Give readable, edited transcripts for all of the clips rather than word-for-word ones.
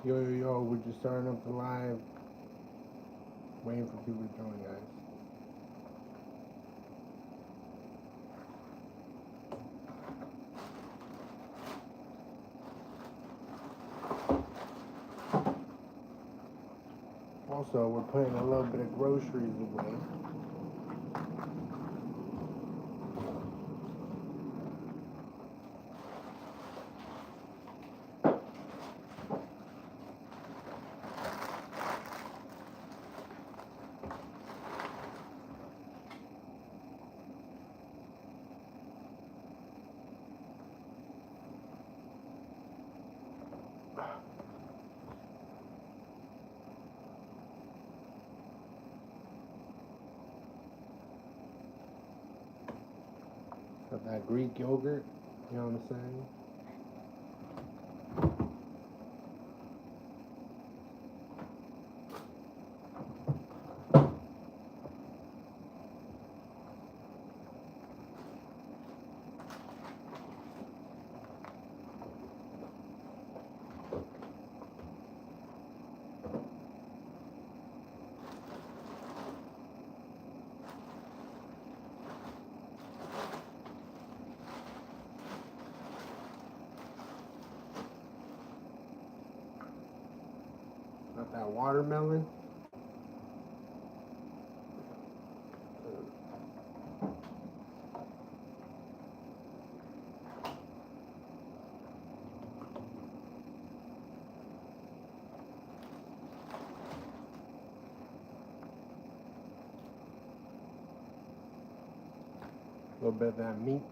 Yo, we're just starting up the live. Waiting for people to join, guys. Also, we're putting a little bit of groceries away. Got that Greek yogurt, you know what I'm saying? Got that watermelon. A little bit of that meat.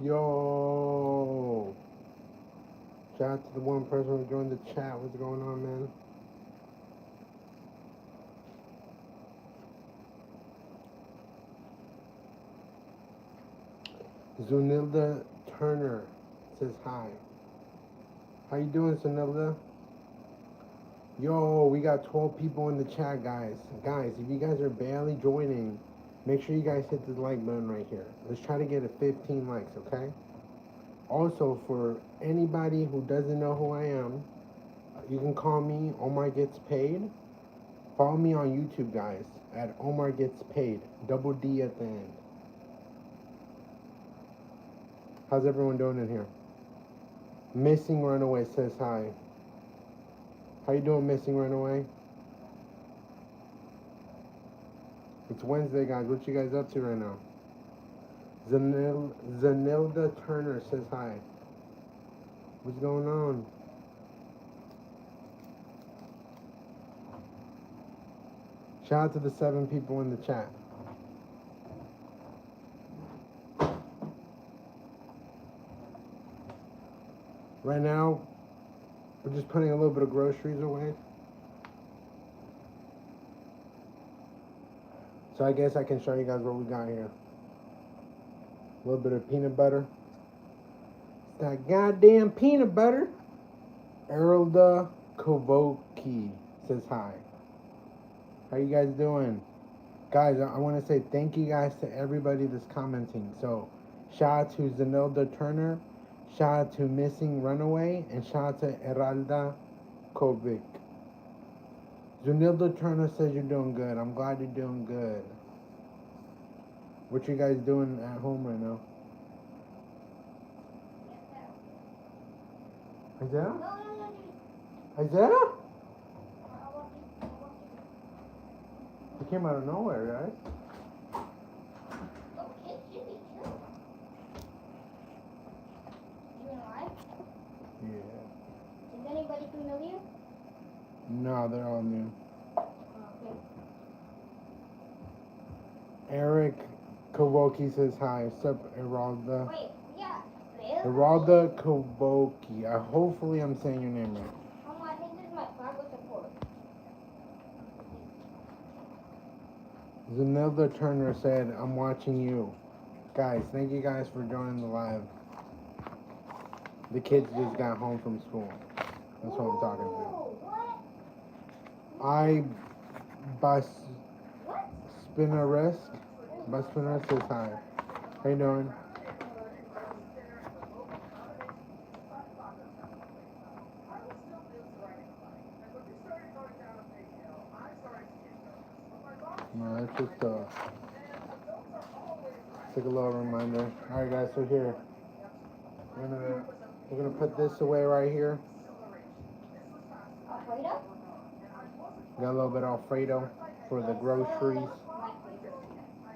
Yo! Shout out to the one person who joined the chat. What's going on, man? Zunilda Turner says hi. How you doing, Zunilda? Yo, we got 12 people in the chat, guys. Guys, if you guys are barely joining, make sure you guys hit the like button right here. Let's try to get a 15 likes, okay? Also, for anybody who doesn't know who I am, you can call me omargetspaidd. Follow me on YouTube, guys, at omargetspaidd. Double D at the end. How's everyone doing in here? Missing Runaway says hi. How you doing, Missing Runaway? It's Wednesday, guys. What you guys up to right now? Zanilda Turner says hi. What's going on? Shout out to the 7 people in the chat. Right now, we're just putting a little bit of groceries away. So I guess I can show you guys what we got here. A little bit of peanut butter. It's that goddamn peanut butter. Erlda Kovoki says hi. How you guys doing? Guys, I want to say thank you guys to everybody that's commenting. So, shout out to Zanilda Turner, shout out to Missing Runaway, and shout out to Eralda Kovic. Zunilda Turner says you're doing good. I'm glad you're doing good. What you guys doing at home right now? Isaiah? Isaiah? It came out of nowhere, right? Yeah. Is anybody familiar? No, they're all new. Okay. Eric Kowoki says hi. What's up, Eralda? Wait, yeah. Eralda Kowoki. Hopefully I'm saying your name right. I think there's Zanilda Turner said, I'm watching you. Guys, thank you guys for joining the live. The kids just got home from school. That's what I'm talking to. I bus spinner risk. Bus spinner says hi. How you doing? No, it's just take a little reminder. All right, guys. So here, we're gonna put this away right here. Alfredo? Got a little bit of Alfredo for the groceries.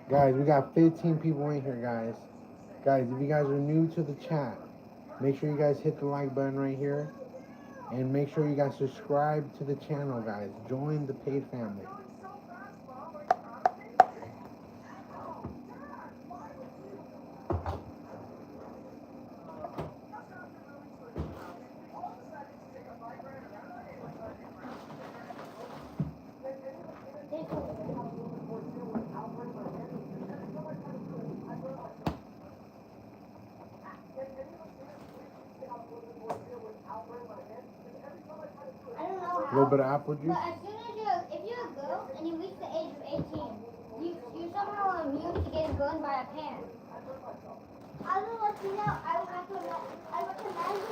Guys, we got 15 people in here, guys. Guys, if you guys are new to the chat, make sure you guys hit the like button right here. And make sure you guys subscribe to the channel, guys. Join the paid family. A little bit of apple juice. But as soon as if you're a girl and you reach the age of 18, you somehow are immune to getting burned by a pan. I will let you know. I recommend you.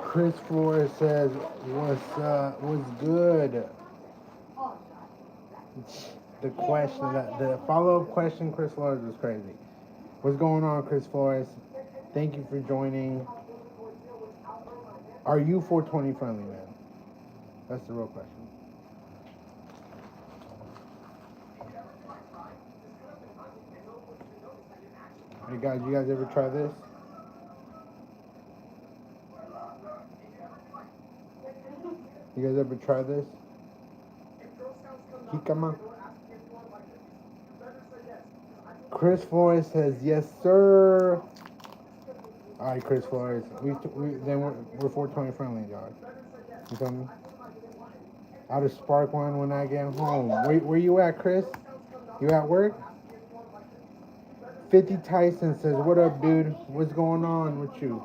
Chris Flores says, what's good? Oh. The question, the follow-up question, Chris Flores was crazy. What's going on, Chris Flores? Thank you for joining. Are you 420 friendly, man? That's the real question. Hey guys, you guys ever try this? You guys ever try this? Jicama? Chris Flores says, yes, sir. All right, Chris Flores. We're 420 friendly, dog. You feel me? I'll just spark one when I get home. Where you at, Chris? You at work? 50 Tyson says, what up, dude? What's going on with you?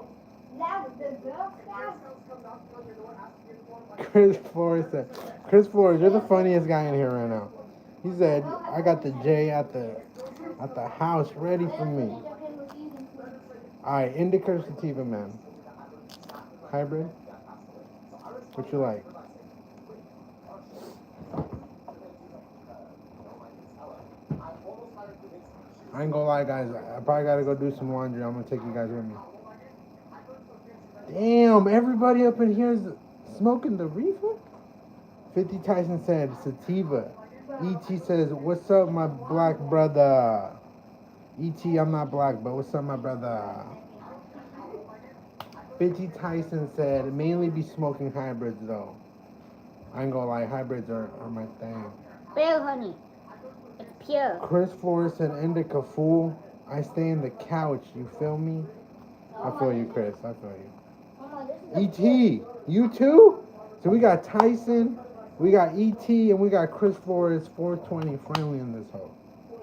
Chris Flores said, Chris Flores, you're the funniest guy in here right now. He said, I got the J at the house ready for me. Alright, indica or sativa, man? Hybrid? What you like? I ain't gonna lie, guys. I probably gotta go do some laundry. I'm gonna take you guys with me. Damn, everybody up in here is smoking the reefer? 50 Tyson said sativa. E.T. says, what's up, my black brother? E.T., I'm not black, but what's up, my brother? 50 Tyson said, mainly be smoking hybrids, though. I ain't gonna lie, hybrids are my thing. Bear honey. It's pure. Chris Flores said, indica, fool. I stay in the couch, you feel me? I feel you, Chris. I feel you. E.T., you too? So we got Tyson, we got E.T., and we got Chris Flores 420 friendly in this hole.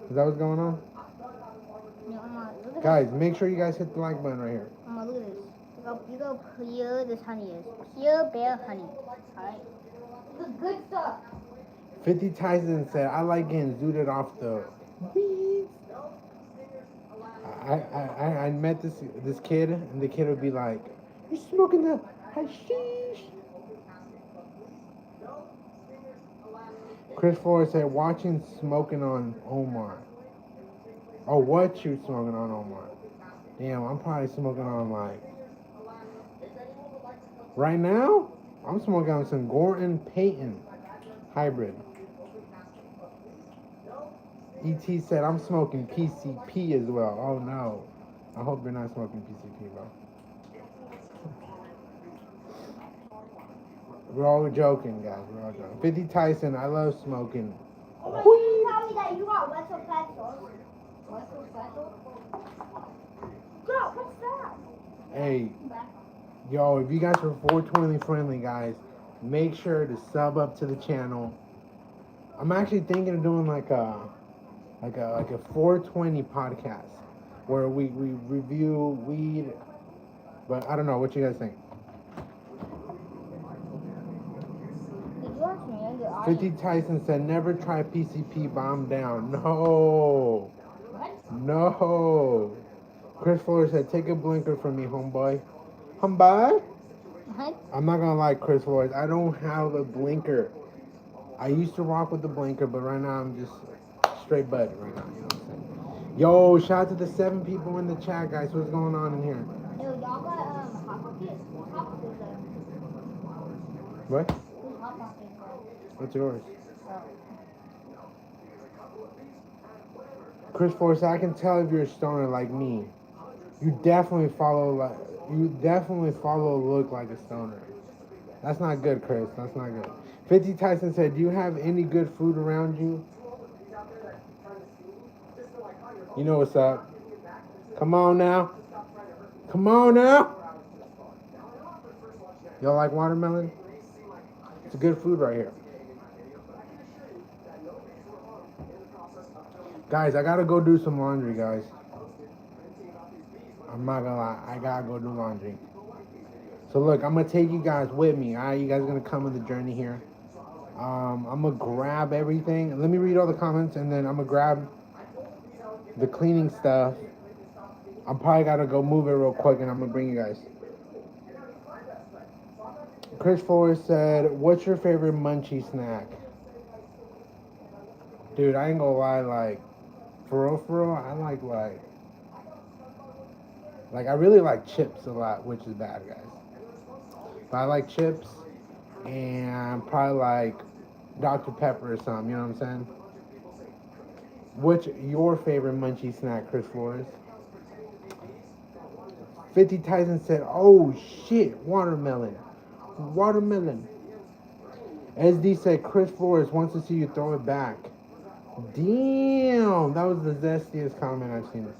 Is that what's going on? Guys, make sure you guys hit the like button right here. Look at this. You go pure this honey is. Pure bear honey. Alright? This is good stuff. 50 Tyson said, I like getting zooted off the weeds. I met this kid, and the kid would be like, you smoking the hashish? Chris Flores said, watching smoking on Omar. Oh, what you smoking on Omar? Damn, I'm probably smoking on like... Right now, I'm smoking on some Gorton Payton hybrid. E.T. said, I'm smoking PCP as well. Oh no. I hope you're not smoking PCP, bro. We're all joking, guys. We're all joking. 50 Tyson, I love smoking. Oh, wait, you tell me that you got Wetzel Pretzel. Wetzel Pretzel? Girl, what's that? Hey, yo, if you guys are 420 friendly, guys, make sure to sub up to the channel. I'm actually thinking of doing like a 420 podcast where we review weed, but I don't know. What you guys think? Did you watch me in the 50 audience? Tyson said, never try PCP, bomb down. No. What? No. Chris Flores said, take a blinker from me, homeboy. Homeboy? What? I'm not gonna lie, Chris Flores. I don't have a blinker. I used to rock with the blinker, but right now I'm just straight bud right now. You know what I'm saying? Yo, shout out to the 7 people in the chat, guys. What's going on in here? Yo, y'all got hot pocket? Whose hot pocket is that? What? Whose hot pocket is that? What's yours? Oh. Chris Flores, I can tell if you're a stoner like me. You definitely follow a look like a stoner. That's not good, Chris. That's not good. 50 Tyson said, do you have any good food around you? You know what's up. Come on now. Come on now. Y'all like watermelon? It's a good food right here. Guys, I gotta go do some laundry, guys. I'm not gonna lie. I gotta go do laundry. So look, I'm gonna take you guys with me. Alright, you guys are gonna come on the journey here. I'm gonna grab everything. Let me read all the comments, and then I'm gonna grab the cleaning stuff. I'm probably gotta go move it real quick, and I'm gonna bring you guys. Chris Flores said, what's your favorite munchie snack? Dude, I ain't gonna lie, like, for real, I like, I really like chips a lot, which is bad, guys. But I like chips, and probably like Dr. Pepper or something, you know what I'm saying? What's your favorite munchie snack, Chris Flores? 50 Tyson said, oh shit, watermelon. Watermelon. SD said, Chris Flores wants to see you throw it back. Damn, that was the zestiest comment I've seen.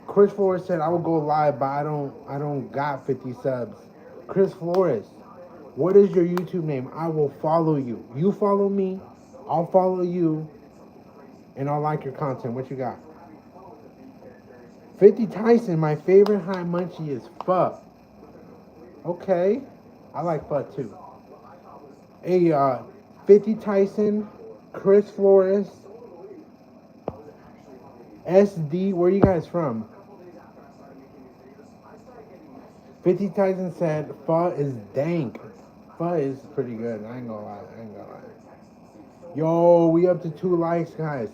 Chris Flores said, I will go live, but I don't got 50 subs. Chris Flores, what is your YouTube name? I will follow you. You follow me, I'll follow you, and I'll like your content. What you got? 50 Tyson, my favorite high munchie is pho. Okay, I like pho too. Hey, 50 Tyson, Chris Flores, SD, where are you guys from? 50 Tyson said, pho is dank. Pho is pretty good. I ain't gonna lie. Yo, we up to 2 likes, guys.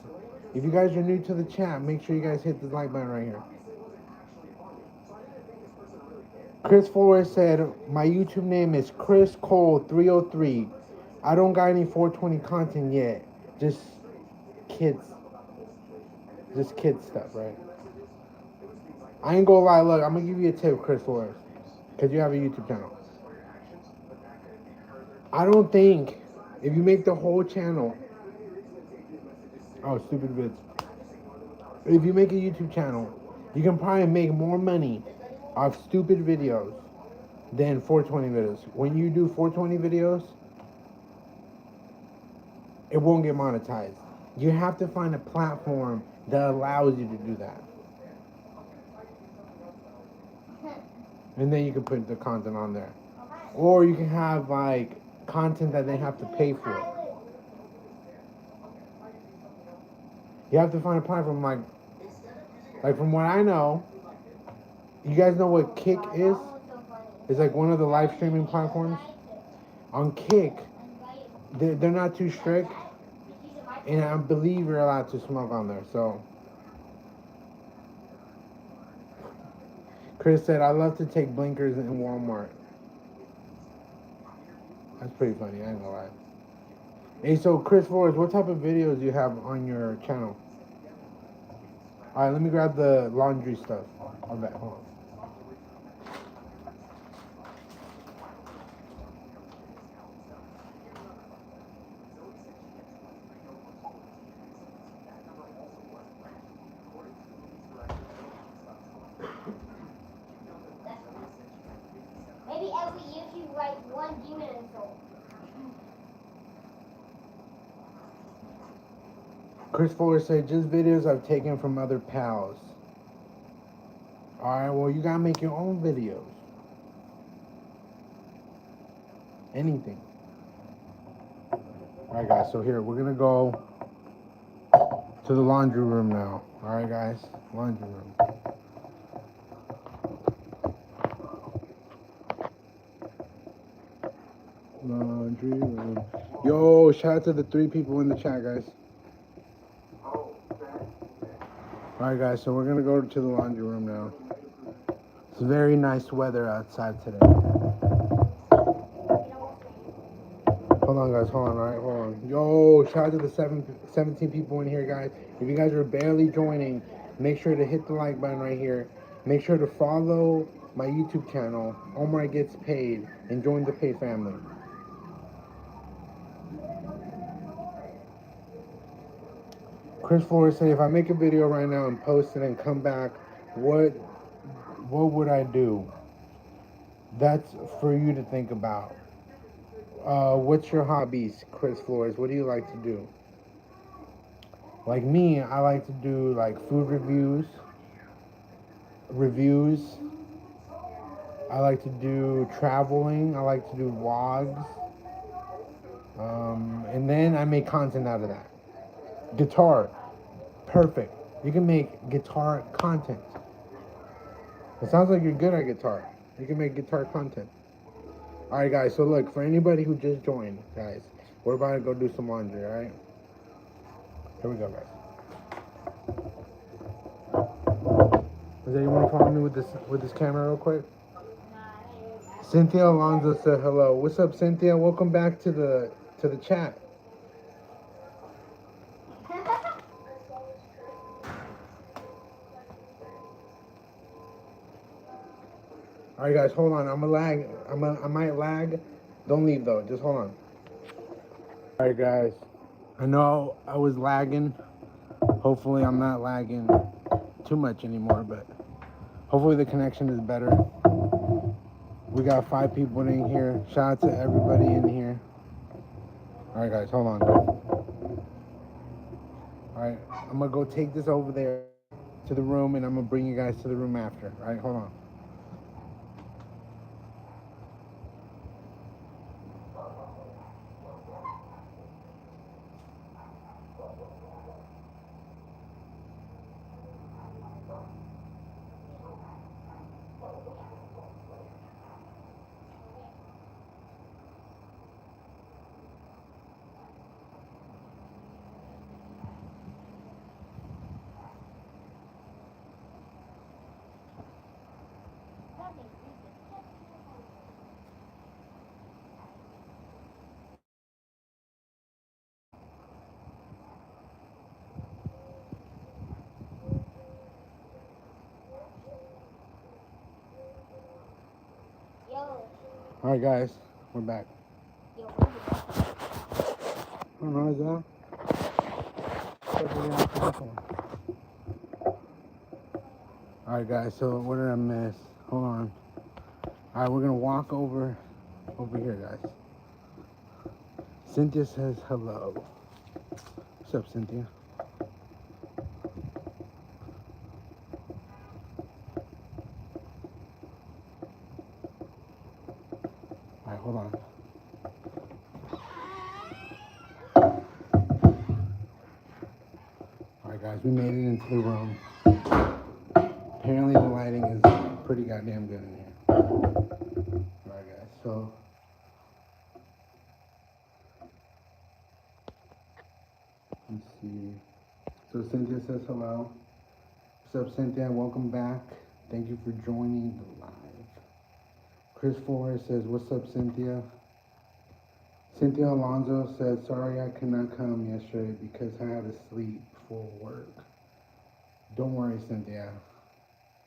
If you guys are new to the chat, make sure you guys hit the like button right here. Chris Flores said, my YouTube name is Chris Cole 303. I don't got any 420 content yet. Just kids stuff, right? I ain't gonna lie, look, I'm gonna give you a tip, Chris Flores, because you have a YouTube channel. I don't think if you make the whole channel, oh, stupid vids. If you make a YouTube channel, you can probably make more money off stupid videos than 420 videos. When you do 420 videos, it won't get monetized. You have to find a platform that allows you to do that. And then you can put the content on there. Or you can have like content that they have to pay for. You have to find a platform like from what I know, you guys know what Kick is? It's like one of the live streaming platforms. On Kick, they're not too strict, and I believe you're allowed to smoke on there. So Chris said, I love to take blinkers in Walmart. That's pretty funny, I ain't gonna lie. Hey, so Chris Flores, what type of videos do you have on your channel? Alright, let me grab the laundry stuff. I'll bet, hold on. Maybe every YouTube write one demon insult. Chris Fuller said, just videos I've taken from other pals. Alright, well, you gotta make your own videos. Anything. Alright, guys, so here, we're gonna go to the laundry room now. Alright, guys, laundry room. Laundry room. Yo, shout out to the 3 people in the chat, guys. Alright, guys, so we're gonna go to the laundry room now. It's very nice weather outside today. Hold on, guys, hold on, alright, hold on. Yo, shout out to the 17 people in here, guys. If you guys are barely joining, make sure to hit the like button right here. Make sure to follow my YouTube channel, Omar Gets Paid, and join the Pay family. Chris Flores said, if I make a video right now and post it and come back, what would I do? That's for you to think about. What's your hobbies, Chris Flores? What do you like to do? Like me, I like to do like food reviews. I like to do traveling. I like to do vlogs. And then I make content out of that. Guitar, perfect. You can make guitar content. It sounds like you're good at guitar. You can make guitar content. Alright, guys, so look, for anybody who just joined, guys, we're about to go do some laundry, alright? Here we go, guys. Does anyone follow me with this camera real quick? Cynthia Alonso said hello. What's up, Cynthia? Welcome back to the chat. Alright, guys, hold on. I might lag. Don't leave though. Just hold on. Alright, guys. I know I was lagging. Hopefully I'm not lagging too much anymore, but hopefully the connection is better. We got 5 people in here. Shout out to everybody in here. Alright, guys, hold on. Alright, I'm gonna go take this over there to the room, and I'm gonna bring you guys to the room after. Alright, hold on. Alright, guys, we're back. I don't know, is that? Alright, guys, so what did I miss? Hold on. Alright, we're gonna walk over here, guys. Cynthia says hello. What's up, Cynthia? Alright, hold on. Alright, guys, we made it into the room. Apparently the lighting is pretty goddamn good in here. Alright, guys, so let's see. So Cynthia says hello. What's up, Cynthia? Welcome back. Thank you for joining the live. Chris Flores says, what's up, Cynthia? Cynthia Alonso said, sorry I could not come yesterday because I had to sleep before work. Don't worry, Cynthia.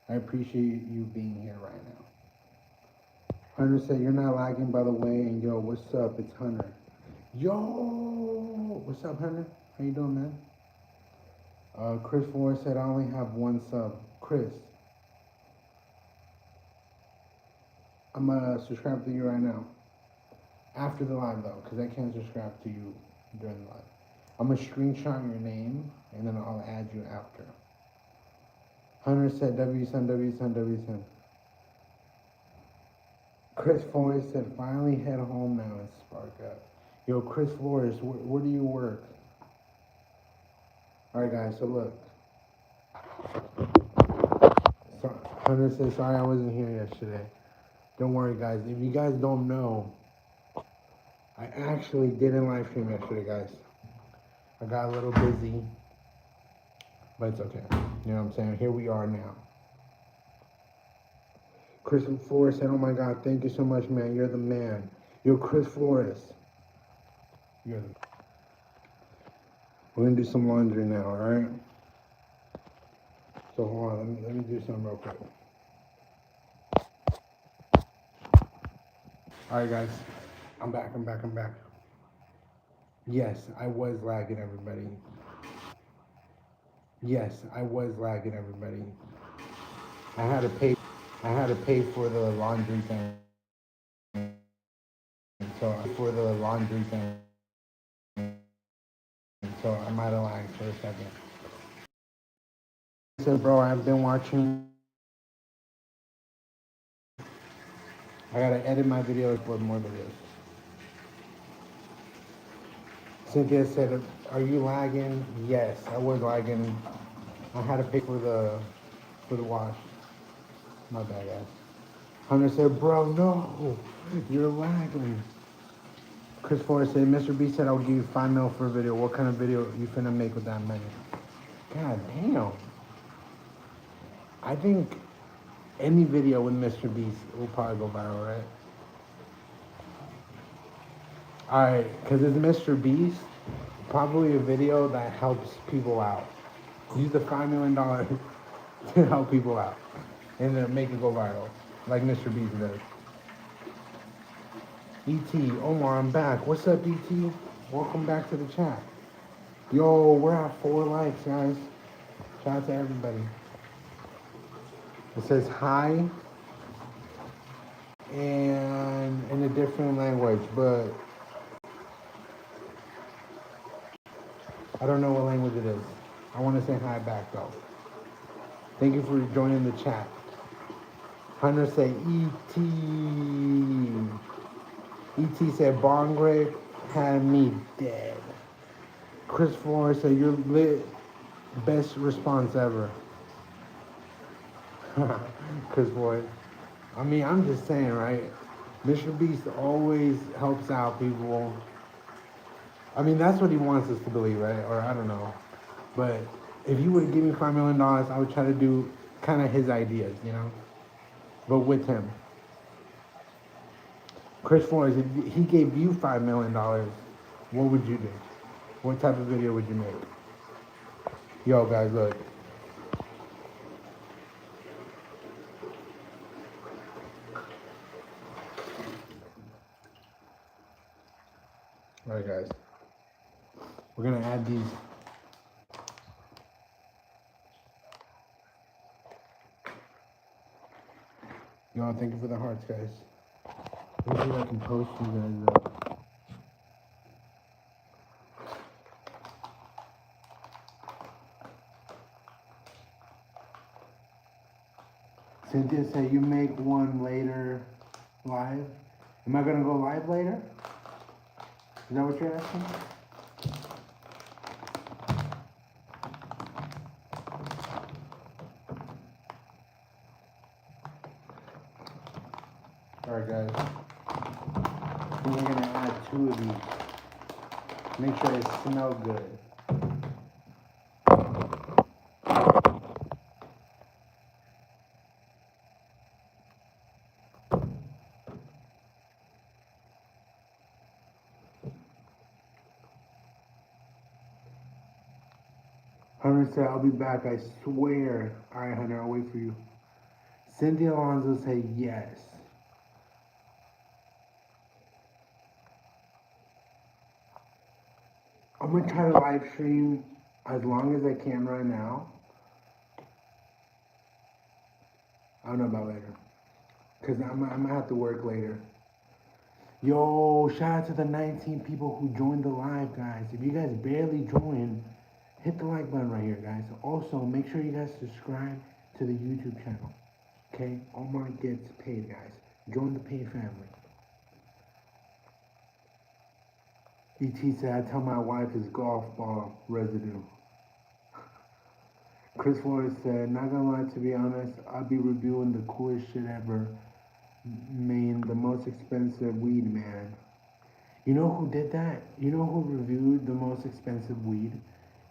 I appreciate you being here right now. Hunter said, you're not lagging, by the way, and yo, what's up? It's Hunter. Yo! What's up, Hunter? How you doing, man? Chris Flores said, I only have 1 sub. Chris, I'm gonna subscribe to you right now. After the live, though, because I can't subscribe to you during the live. I'm gonna screenshot your name and then I'll add you after. Hunter said W son, W son, W son. Chris Flores said finally head home now and spark up. Yo, Chris Flores, where do you work? Alright guys, so look. So, Hunter said sorry I wasn't here yesterday. Don't worry guys, if you guys don't know, I actually didn't live stream yesterday guys. I got a little busy, but it's okay. You know what I'm saying? Here we are now. Chris Flores said, oh my God, thank you so much, man. You're the man. Yo, Chris Flores. You're the... We're going to do some laundry now, all right? So hold on, let me do something real quick. All right, guys. I'm back. Yes, I was lagging, everybody. Yes, I was lagging, everybody. I had to pay for the laundry thing. So I might have lagged for a second. So, bro, I've been watching. I gotta edit my videos for more videos. Cynthia said, "Are you lagging?" Yes, I was lagging. I had to pay for the wash. My bad, guys. Hunter said, "Bro, no, you're lagging." Chris Forrest said, "Mr. B said I'll give you 5 mil for a video. What kind of video you finna make with that money?" God damn. I think any video with Mr. Beast will probably go viral, right? Alright, because it's Mr. Beast, probably a video that helps people out. Use the $5 million to help people out and then make it go viral, like Mr. Beast does. ET, Omar, I'm back. What's up, ET? Welcome back to the chat. Yo, we're at 4 likes, guys. Shout out to everybody. It says hi and in a different language, but I don't know what language it is. I want to say hi back though. Thank you for joining the chat. Hunter say ET. ET said Bongre had me dead. Chris Flores said you're lit. Best response ever. Chris Flores. I mean, I'm just saying, right? Mr. Beast always helps out people. I mean, that's what he wants us to believe, right? Or I don't know. But if you would give me $5 million, I would try to do kind of his ideas, you know? But with him. Chris Flores, if he gave you $5 million, what would you do? What type of video would you make? Yo, guys, look. All right, guys. We're going to add these. Yo, thank you for the hearts, guys. Let me see if I can post you guys up. Cynthia said you make one later live. Am I gonna go live later? Is that what you're asking? Alright guys. We're gonna add 2 of these. Make sure they smell good. Hunter said, I'll be back, I swear. Alright, Hunter, I'll wait for you. Cynthia Alonso said yes. I'm gonna try to live stream as long as I can right now. I don't know about later. Because I'm gonna have to work later. Yo, shout out to the 19 people who joined the live, guys. If you guys barely joined, hit the like button right here, guys. Also, make sure you guys subscribe to the YouTube channel. Okay? Omar Gets Paid, guys. Join the paid family. ET said, I tell my wife it's golf ball residue. Chris Flores said, not gonna lie, to be honest, I'll be reviewing the coolest shit ever. Man, the most expensive weed, man. You know who did that? You know who reviewed the most expensive weed?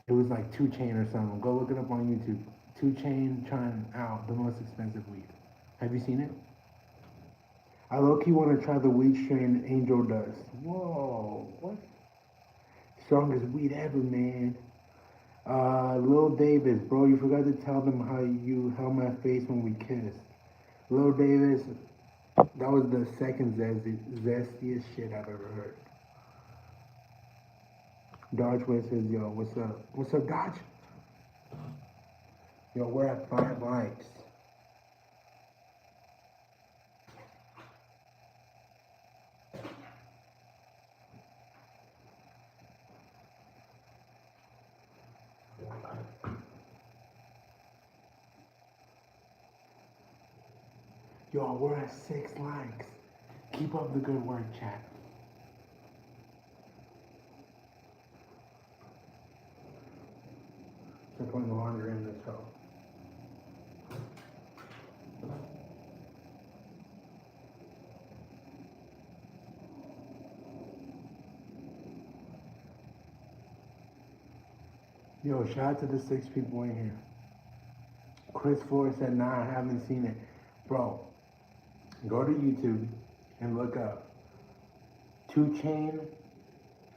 It was like 2 Chain or something. Go look it up on YouTube. 2 Chain trying out the most expensive weed. Have you seen it? I low-key want to try the weed strain Angel Dust. Whoa, what? Strongest weed ever, man. Lil Davis, bro, you forgot to tell them how you held my face when we kissed. Lil Davis, that was the second zestiest shit I've ever heard. Dodge Way says, yo, what's up? What's up, Dodge? Yo, we're at 5 likes. Yo, we're at 6 likes. Keep up the good work, chat. So putting the laundry in this hole. Yo, shout out to the 6 people in here. Chris Flores said, nah, I haven't seen it. Bro, go to YouTube and look up 2 Chain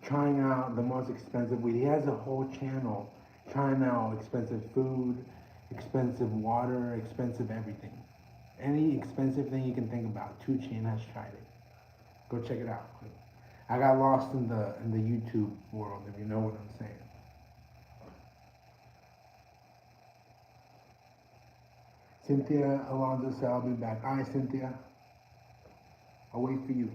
trying out the most expensive weed. He has a whole channel trying out expensive food, expensive water, expensive everything. Any expensive thing you can think about, 2 Chain has tried it. Go check it out. I got lost in the YouTube world, if you know what I'm saying. Cynthia Alonso said, I'll be back. All right, Cynthia. I'll wait for you.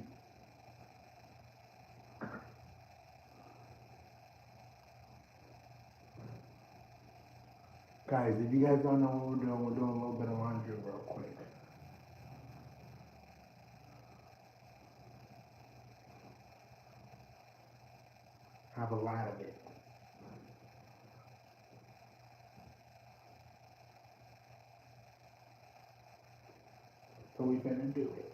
Guys, if you guys don't know what we're doing a little bit of laundry real quick. Have a lot of it. So we finna do it.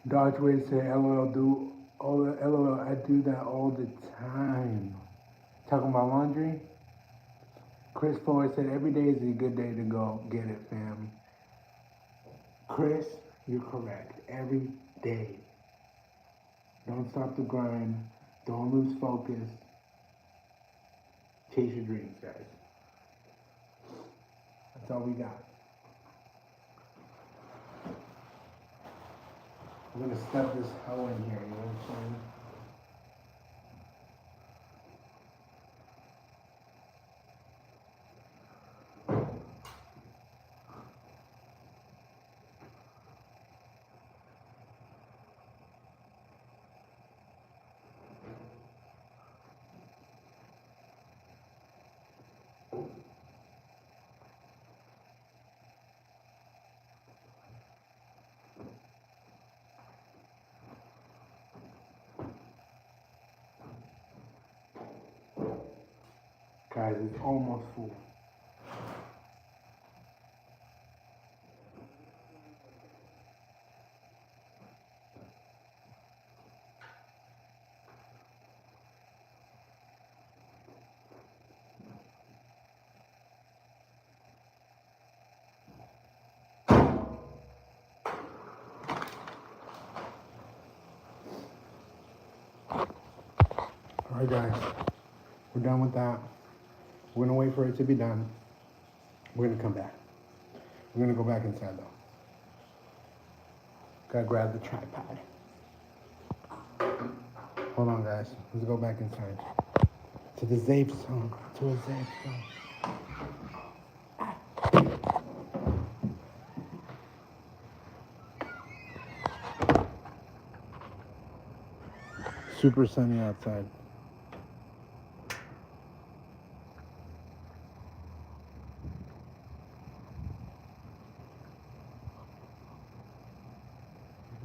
Dodge Way said, LOL, I do that all the time. Talking about laundry? Chris Floyd said, every day is a good day to go get it, fam. Chris, you're correct. Every day. Don't stop the grind. Don't lose focus. Chase your dreams, guys. That's all we got. I'm gonna stuff this hoe in here, you know what I'm saying? Guys, it's almost full. All right, guys, we're done with that. We're gonna wait for it to be done. We're gonna come back. We're gonna go back inside though. Gotta grab the tripod. Hold on, guys. Let's go back inside. To the safe zone. To a safe zone. super sunny outside.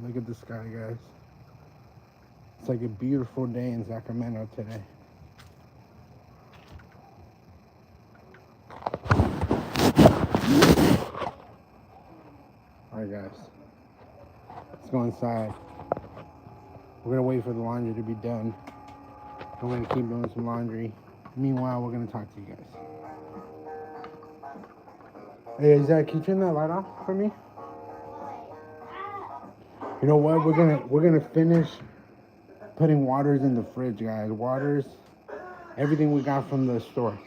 Look at the sky, guys. It's like a beautiful day in Sacramento today. Alright, guys. Let's go inside. We're gonna wait for the laundry to be done. I'm gonna keep doing some laundry. Meanwhile, we're gonna talk to you guys. Hey, Zach, can you turn that light off for me? You know what? We're gonna finish putting waters in the fridge, guys. Waters, everything we got from the store.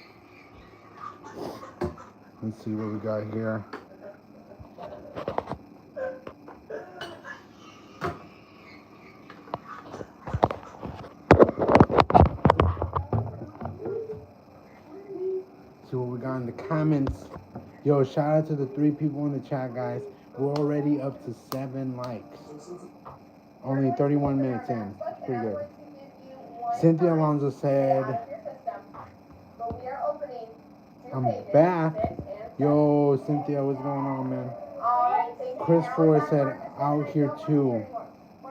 Let's see what we got here. See what we got in the comments. Yo, shout out to the 3 people in the chat, guys. We're already up to 7 likes. Only 31 minutes in. It's pretty good. Cynthia Alonso said, I'm back. Yo, Cynthia, what's going on, man? Chris Ford said, out here too.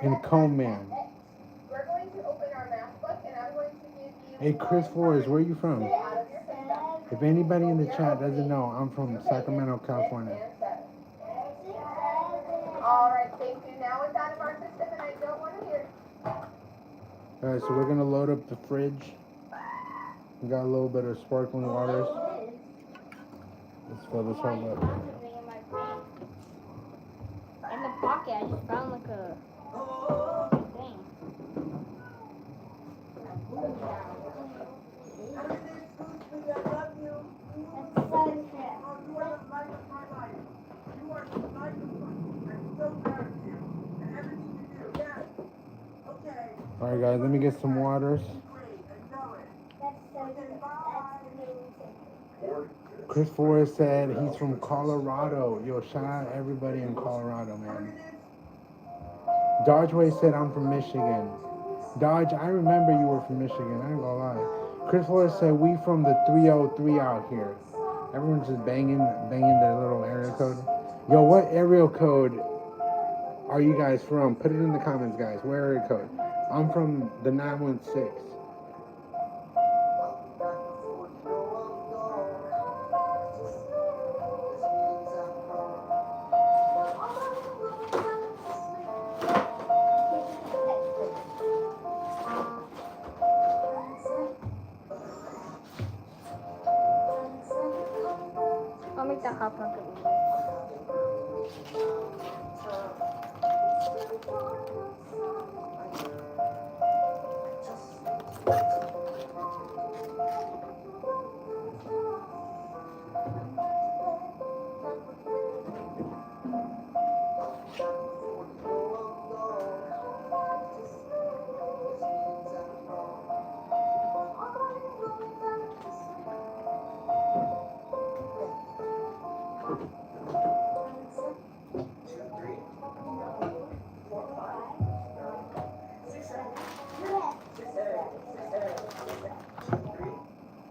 And Coleman. Hey, Chris Forrest, where are you from? If anybody in the chat doesn't know, I'm from Sacramento, California. Alright, thank you. Now it's out of our system and I don't want to hear it. Alright, so we're going to load up the fridge. We got a little bit of sparkling waters. Let's fill this whole up. In the pocket, I just found like a thing. Alright guys, let me get some waters. Chris Forrest said he's from Colorado. Yo, shout out everybody in Colorado, man. Dodgeway said I'm from Michigan. Dodge, I remember you were from Michigan. I ain't gonna lie. Chris Forrest said we from the 303 out here. Everyone's just banging their little area code. Yo, what area code are you guys from? Put it in the comments, guys. What area code? I'm from the 916. I'll make that hot pocket.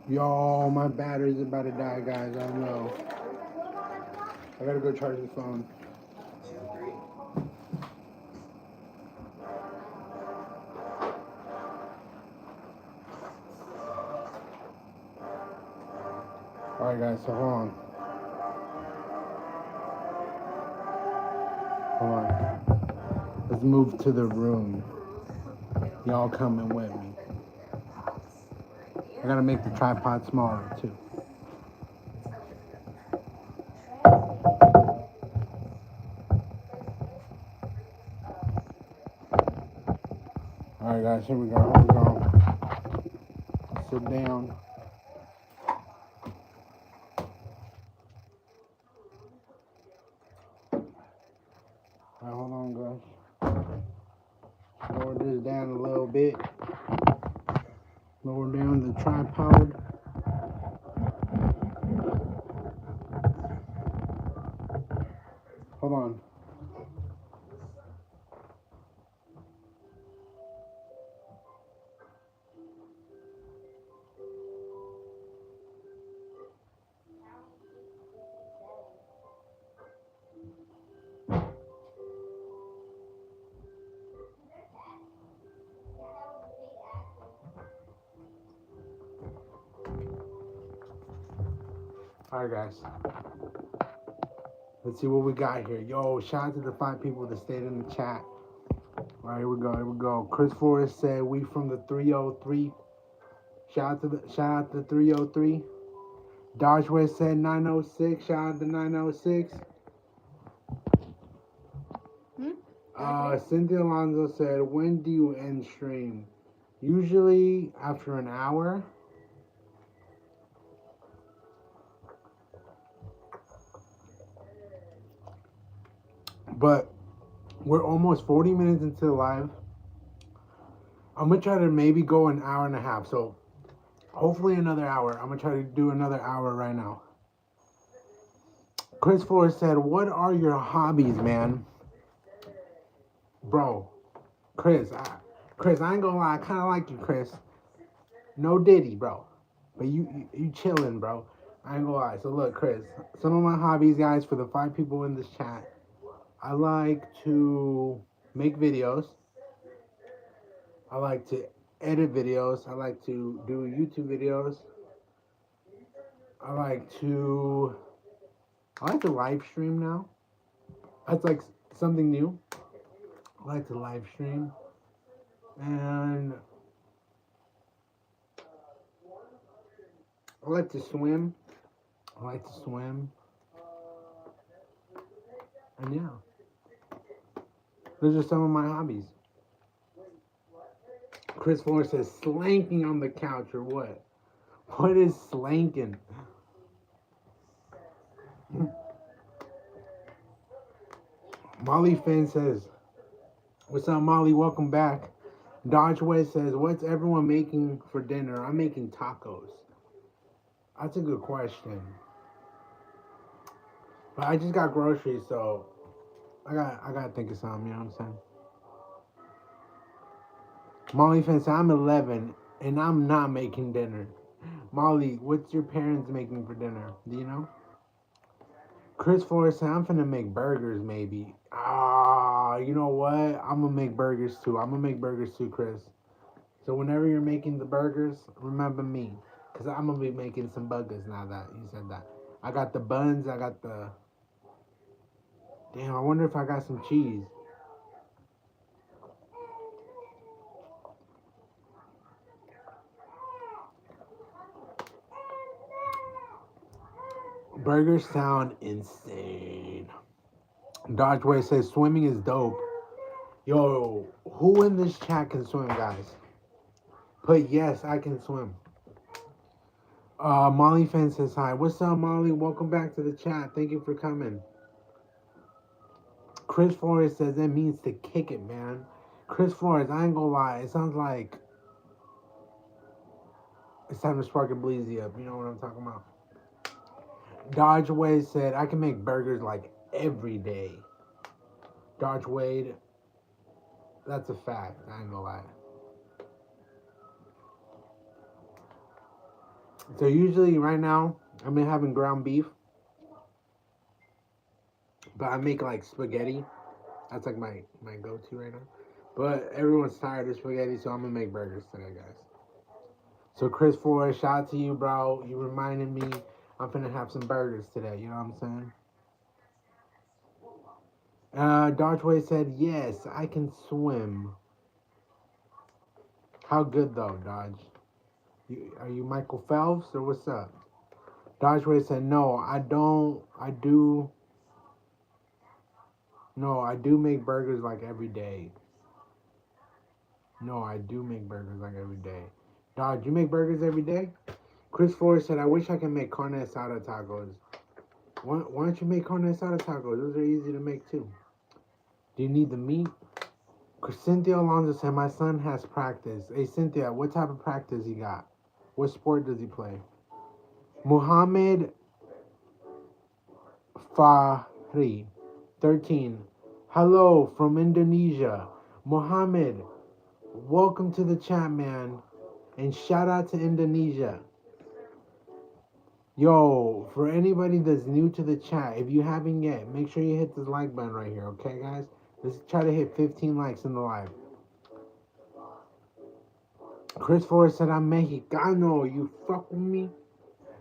Yo, my battery's about to die, guys. I know. I gotta go charge the phone. Alright, guys, so hold on. Hold on. Let's move to the room. Y'all coming with me. I gotta make the tripod smaller too. Alright guys, here we go. Hold on. Sit down. Alright, hold on guys. Lower this down a little bit. Lower down the tripod. Hold on. All right, guys. Let's see what we got here. Yo, shout out to the 5 people that stayed in the chat. All right, here we go. Here we go. Chris Forrest said we from the 303. Shout out to the 303. Dodge West said 906. Shout out to 906. Cynthia Alonso said, when do you end stream? Usually after an hour. But we're almost 40 minutes into the live. I'm going to try to maybe go an hour and a half. So hopefully another hour. I'm going to try to do another hour right now. Chris Forrest said, what are your hobbies, man? Bro, Chris, I ain't gonna lie. I kind of like you, Chris. No Diddy, bro. But you chilling, bro. I ain't gonna lie. So look, Chris, some of my hobbies, guys, for the 5 people in this chat, I like to make videos. I like to edit videos. I like to do YouTube videos. I like to live stream now. That's like something new. I like to live stream. And I like to swim. And yeah. Those are some of my hobbies. Chris Forrest says slanking on the couch or what? What is slanking? Molly Finn says, what's up, Molly? Welcome back. Dodge West says, what's everyone making for dinner? I'm making tacos. That's a good question. But I just got groceries, so I gotta think of something, you know what I'm saying? Molly Finn says, I'm 11 and I'm not making dinner. Molly, what's your parents making for dinner? Do you know? Chris Forrest said, I'm finna make burgers maybe. You know what? I'm gonna make burgers too. Chris. So whenever you're making the burgers, remember me. Because I'm gonna be making some burgers now that you said that. I got the buns, I got the... Damn, I wonder if I got some cheese. Burgers sound insane. Dodgeway says swimming is dope. Yo, who in this chat can swim, guys? Put yes, I can swim. Molly Fan says hi. What's up, Molly? Welcome back to the chat. Thank you for coming. Chris Flores says that means to kick it, man. Chris Flores, I ain't gonna lie. It sounds like it's time to spark a bleezy up. You know what I'm talking about? Dodge Wade said, I can make burgers like every day. Dodge Wade, that's a fact. I ain't gonna lie. So usually right now, I've been having ground beef. But I make like spaghetti. That's like my go-to right now. But everyone's tired of spaghetti, so I'm gonna make burgers today, guys. So Chris Flores, shout out to you, bro. You reminded me I'm finna have some burgers today. You know what I'm saying? Dodgeway said, yes, I can swim. How good though, Dodge? Are you Michael Phelps or what's up? Dodgeway said, no, I don't. No, I do make burgers like every day. No, I do make burgers like every day. Dodge, you make burgers every day? Chris Flores said, I wish I could make carne asada tacos. Why don't you make carne asada tacos? Those are easy to make too. Do you need the meat? Cynthia Alonso said, my son has practice. Hey, Cynthia, what type of practice he got? What sport does he play? Muhammad Fahri, 13. Hello from Indonesia. Muhammad, welcome to the chat, man. And shout out to Indonesia. Yo, for anybody that's new to the chat, if you haven't yet, make sure you hit this like button right here, okay, guys? Let's try to hit 15 likes in the live. Chris Flores said, I'm Mexicano. You fuck with me?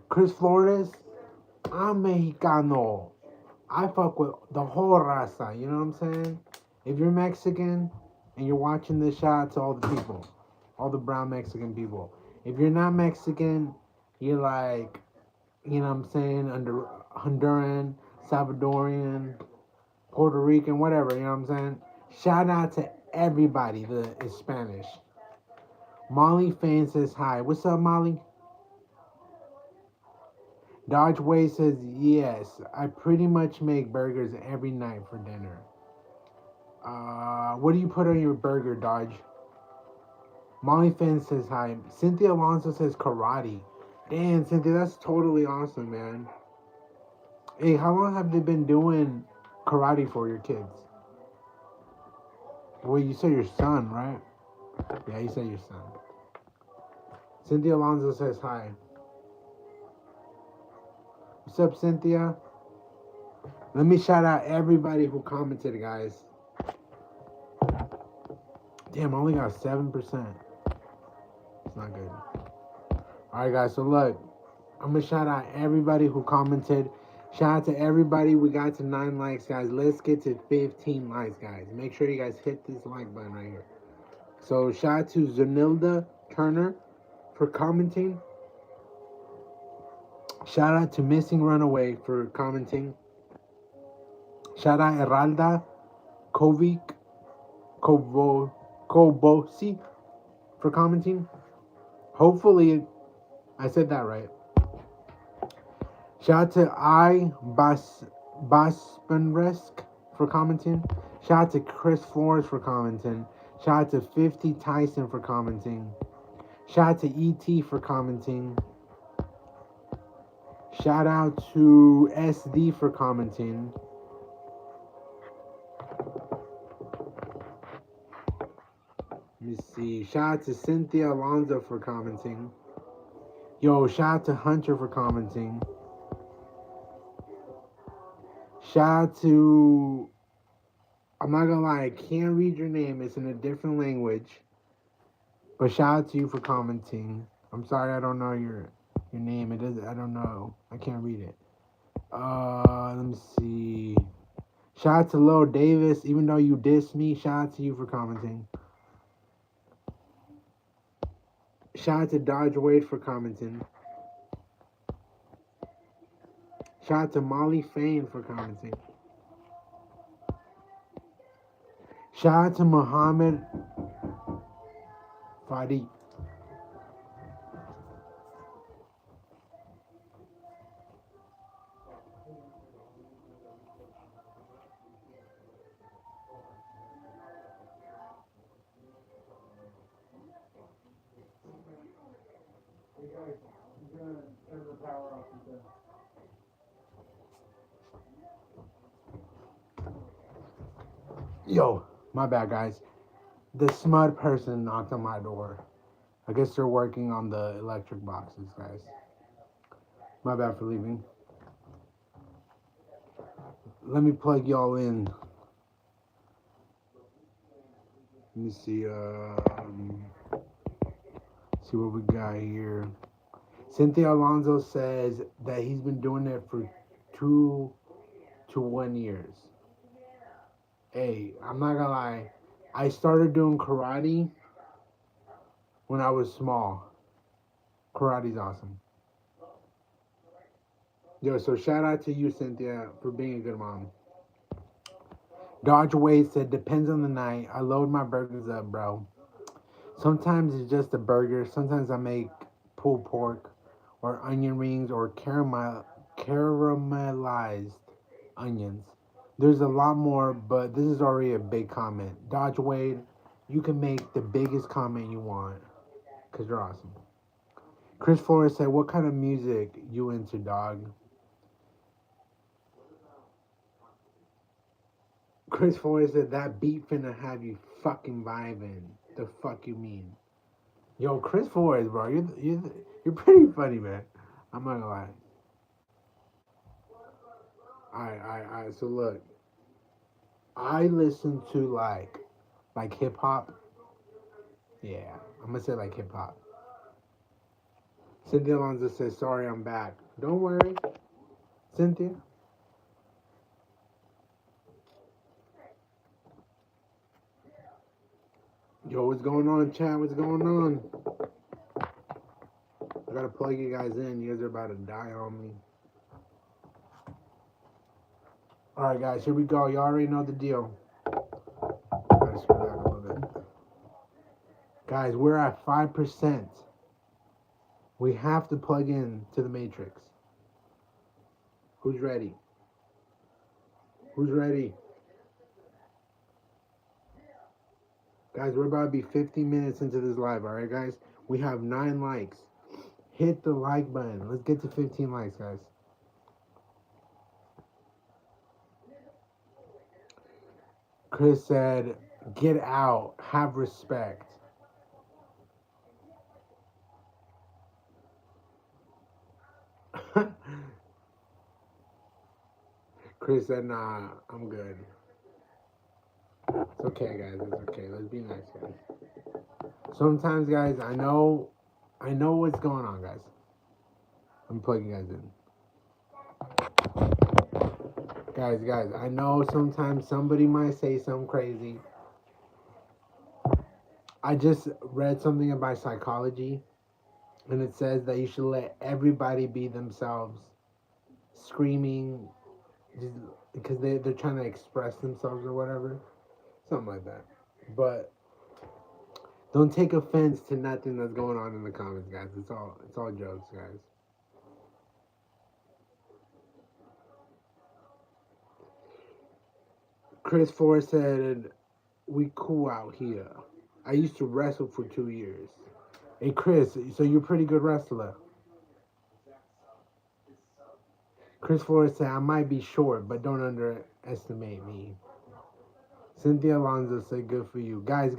Chris Flores, I'm Mexicano. I fuck with the whole raza. You know what I'm saying? If you're Mexican and you're watching this, shout out to all the people, all the brown Mexican people. If you're not Mexican, you're like, you know what I'm saying, under Honduran, Salvadorian, Puerto Rican, whatever. You know what I'm saying? Shout out to everybody that is Spanish. Molly Fan says hi. What's up, Molly? Dodge Way says yes. I pretty much make burgers every night for dinner. What do you put on your burger, Dodge? Molly Fan says hi. Cynthia Alonso says karate. Damn, Cynthia, that's totally awesome, man. Hey, how long have they been doing karate for your kids? Well, you said your son, right? Yeah, you said your son. Cynthia Alonso says hi. What's up, Cynthia? Let me shout out everybody who commented, guys. Damn, I only got 7%. It's not good. Alright, guys, so look. I'm going to shout out everybody who commented. Shout out to everybody. We got to 9 likes, guys. Let's get to 15 likes, guys. Make sure you guys hit this like button right here. So, shout out to Zanilda Turner for commenting. Shout out to Missing Runaway for commenting. Shout out Eralda Kovic Kobosi for commenting. Hopefully, I said that right. Shout out to Baspenresk for commenting. Shout out to Chris Flores for commenting. Shout out to 50 Tyson for commenting. Shout out to ET for commenting. Shout out to SD for commenting. Let me see. Shout out to Cynthia Alonso for commenting. Yo, shout out to Hunter for commenting. Shout out to... I'm not gonna lie, I can't read your name. It's in a different language. But shout out to you for commenting. I'm sorry I don't know your name. It is I don't know. I can't read it. Let me see. Shout out to Lil Davis. Even though you dissed me, shout out to you for commenting. Shout out to Dodge Wade for commenting. Shout out to Molly Fain for commenting. Shout out to Muhammad Fadi. Yo, my bad, guys. The smud person knocked on my door. I guess they're working on the electric boxes, guys. My bad for leaving. Let me plug y'all in. Let me see. See what we got here. Cynthia Alonso says that he's been doing it for 2 to 1 years. Hey, I'm not gonna lie. I started doing karate when I was small. Karate's awesome. Yo, so shout out to you, Cynthia, for being a good mom. Dodge Wade said, depends on the night. I load my burgers up, bro. Sometimes it's just a burger. Sometimes I make pulled pork or onion rings or caramelized onions. There's a lot more, but this is already a big comment. Dodge Wade, you can make the biggest comment you want because you're awesome. Chris Flores said, what kind of music you into, dog? Chris Flores said, that beat finna have you fucking vibing. The fuck you mean? Yo, Chris Flores, bro, you're pretty funny, man. I'm not gonna lie. Alright. So look, I listen to like hip hop. Yeah, I'm gonna say like hip hop. Cynthia Alonso says, sorry, I'm back. Don't worry. Cynthia? Yo, what's going on, chat? What's going on? I gotta plug you guys in. You guys are about to die on me. Alright, guys, here we go. You already know the deal. Gotta scroll back a little bit. Guys, we're at 5%. We have to plug in to the Matrix. Who's ready? Who's ready? Guys, we're about to be 15 minutes into this live, alright, guys? We have 9 likes. Hit the like button. Let's get to 15 likes, guys. Chris said, get out. Have respect. Chris said, nah, I'm good. It's okay, guys. It's okay. Let's be nice, guys. Sometimes, guys, I know what's going on, guys. I'm plugging you guys in. Guys, I know sometimes somebody might say something crazy. I just read something about psychology, and it says that you should let everybody be themselves, screaming, just because they're trying to express themselves or whatever. Something like that. But don't take offense to nothing that's going on in the comments, guys. It's all jokes, guys. Chris Forrest said, we cool out here. I used to wrestle for 2 years. Hey, Chris, so you're a pretty good wrestler. Chris Forrest said, I might be short, but don't underestimate me. Cynthia Alonso said, good for you. Guys.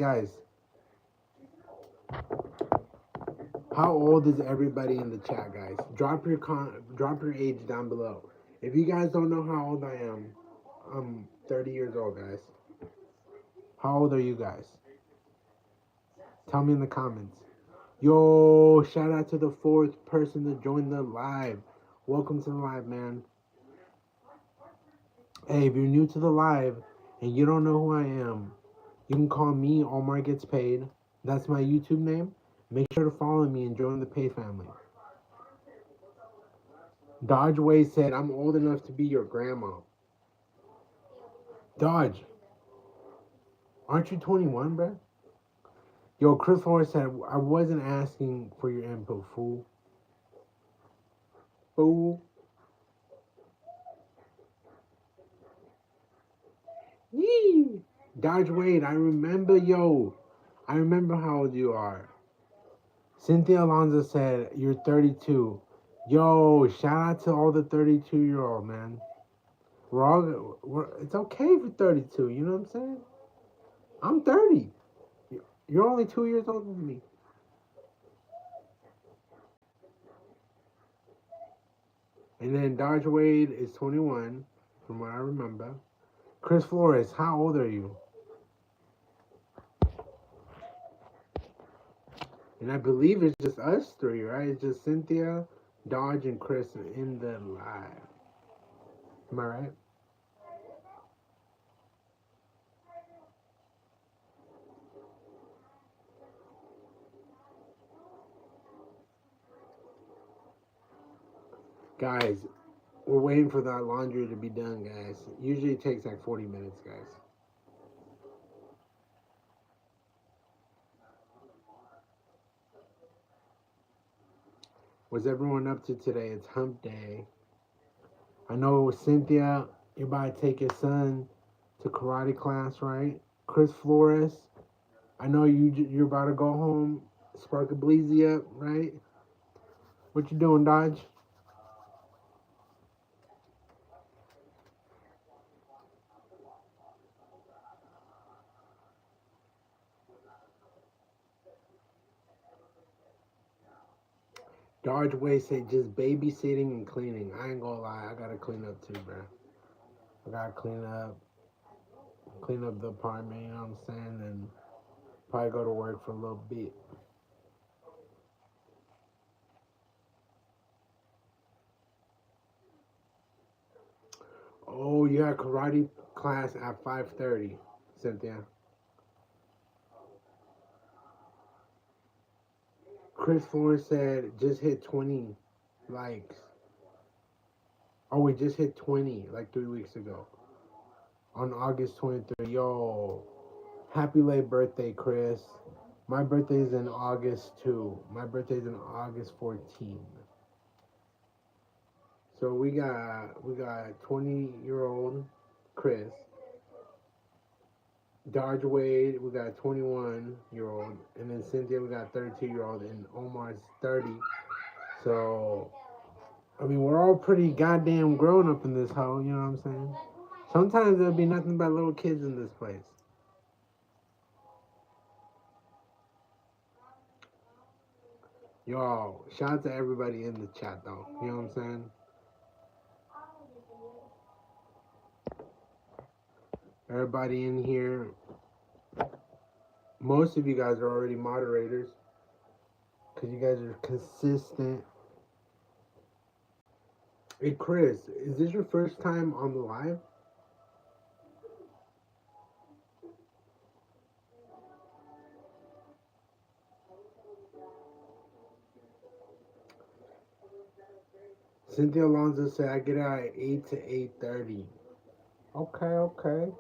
How old is everybody in the chat, guys? Drop your age down below. If you guys don't know how old I am, I'm 30 years old, guys. How old are you guys? Tell me in the comments. Yo, shout out to the 4th person to join the live. Welcome to the live, man. Hey, if you're new to the live and you don't know who I am, you can call me omargetspaidd. That's my YouTube name. Make sure to follow me and join the Pay family. Dodge Way said, I'm old enough to be your grandma. Dodge, aren't you 21, bro? Yo, Chris Forrest said, I wasn't asking for your input, fool. Fool. Yee. Dodge Wade, I remember how old you are. Cynthia Alonso said, you're 32. Yo, shout out to all the 32-year-old, man. It's okay for 32, you know what I'm saying? I'm 30. You're only 2 years older than me. And then Dodge Wade is 21, from what I remember. Chris Flores, how old are you? And I believe it's just us 3, right? It's just Cynthia, Dodge, and Chris in the live. Am I right? Guys, we're waiting for that laundry to be done, guys. Usually it takes like 40 minutes, guys. What's everyone up to today? It's hump day. I know, Cynthia, you're about to take your son to karate class, right? Chris Flores, I know you're about to go home, spark a bleezy up, right? What you doing, Dodge? Dodge Way said just babysitting and cleaning. I ain't gonna lie, I gotta clean up too, bro. I gotta clean up the apartment, you know what I'm saying? And probably go to work for a little bit. Oh, you got karate class at 5:30, Cynthia. Chris Flores said just hit 20 likes. Oh, we just hit 20 like 3 weeks ago on August 23rd. Yo, happy late birthday, Chris. My birthday's in August too. My birthday's in August 14th. So we got 20-year-old Chris, Dodge Wade, we got 21-year-old, and then Cynthia, we got 32-year-old, and Omar's 30. So I mean, we're all pretty goddamn grown up in this hole. You know what I'm saying? Sometimes there'll be nothing but little kids in this place. Yo, shout out to everybody in the chat though. You know what I'm saying? Everybody in here, most of you guys are already moderators because you guys are consistent. Hey Chris, is this your first time on the live? Cynthia Alonso said I get out at 8 to 8:30. Okay, okay.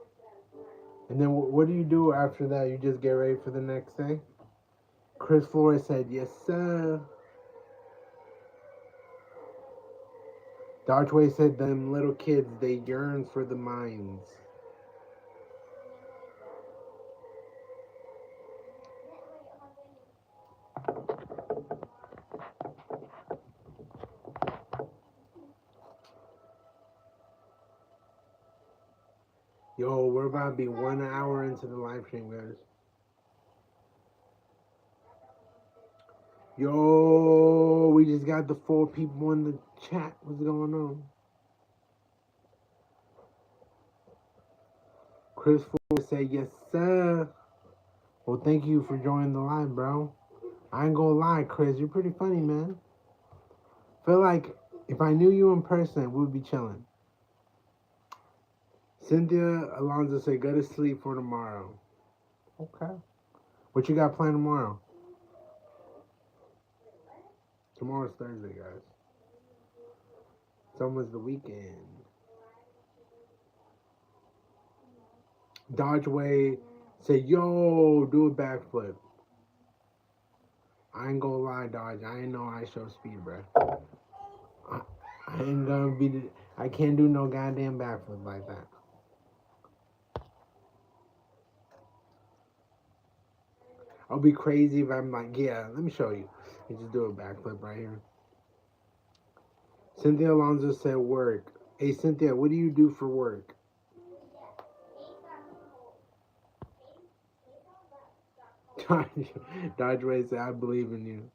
And then what do you do after that? You just get ready for the next day? Chris Flores said, yes, sir. Dodgeway said, them little kids, they yearn for the mines. Yo, we're about to be 1 hour into the live stream, guys. Yo, we just got the 4 people in the chat. What's going on? Chris Flores said, yes, sir. Well, thank you for joining the live, bro. I ain't gonna lie, Chris, you're pretty funny, man. Feel like if I knew you in person, we'd be chilling. Cynthia Alonso said, go to sleep for tomorrow. Okay. What you got planned tomorrow? Tomorrow's Thursday, guys. It's almost the weekend. Dodgeway said, yo, do a backflip. I ain't gonna lie, Dodge. I ain't know I show speed, bro. I ain't gonna be. I can't do no goddamn backflip like that. I'll be crazy if I'm like, yeah, let me show you. You just do a backflip right here. Cynthia Alonso said, work. Hey, Cynthia, what do you do for work? Dodgeway said, I believe in you.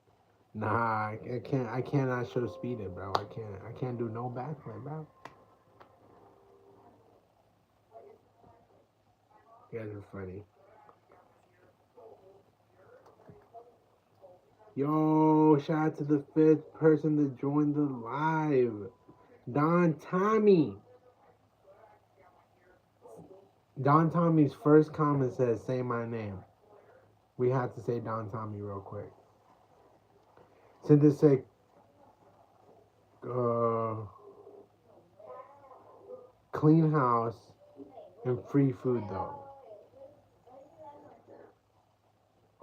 Nah, I can't. I cannot show speed it, bro. I can't. I can't do no backflip, bro. You guys are funny. Yo, shout out to the 5th person that joined the live. Don Tommy. Don Tommy's first comment says, say my name. We have to say Don Tommy real quick. Cynthia said, clean house and free food though.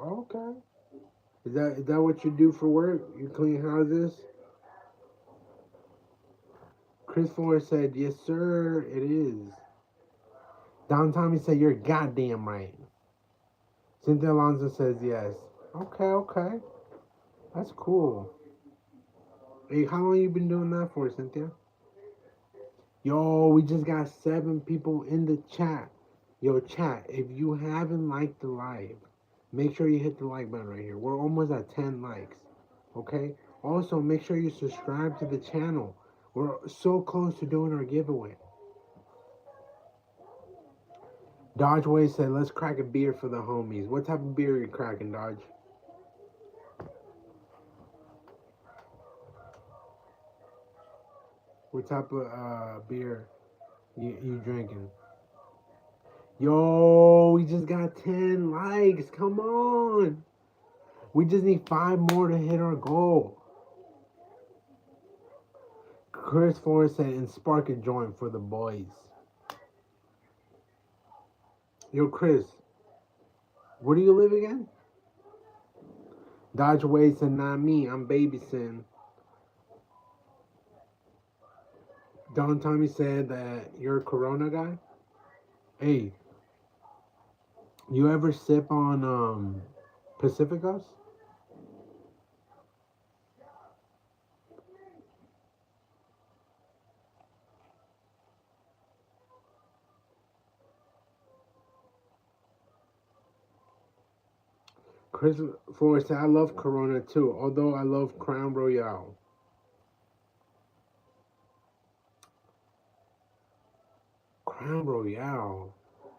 Okay. Is that what you do for work? You clean houses? Chris Ford said, yes, sir, it is. Don Tommy said, you're goddamn right. Cynthia Alonso says, yes. Okay, okay. That's cool. Hey, how long you been doing that for, Cynthia? Yo, we just got 7 people in the chat. Yo, chat, if you haven't liked the live, make sure you hit the like button right here. We're almost at 10 likes. Okay? Also, make sure you subscribe to the channel. We're so close to doing our giveaway. Dodgeway said, let's crack a beer for the homies. What type of beer are you cracking, Dodge? What type of beer You drinking? Yo, we just got 10 likes. Come on. We just need 5 more to hit our goal. Chris Forrest said, and spark a joint for the boys. Yo, Chris, where do you live again? Dodge Wade said, not me. I'm babysitting. Don Tommy said that you're a Corona guy. Hey, you ever sip on Pacificos? Chris Forrest said, I love Corona too, although I love Crown Royale. Crown Royale?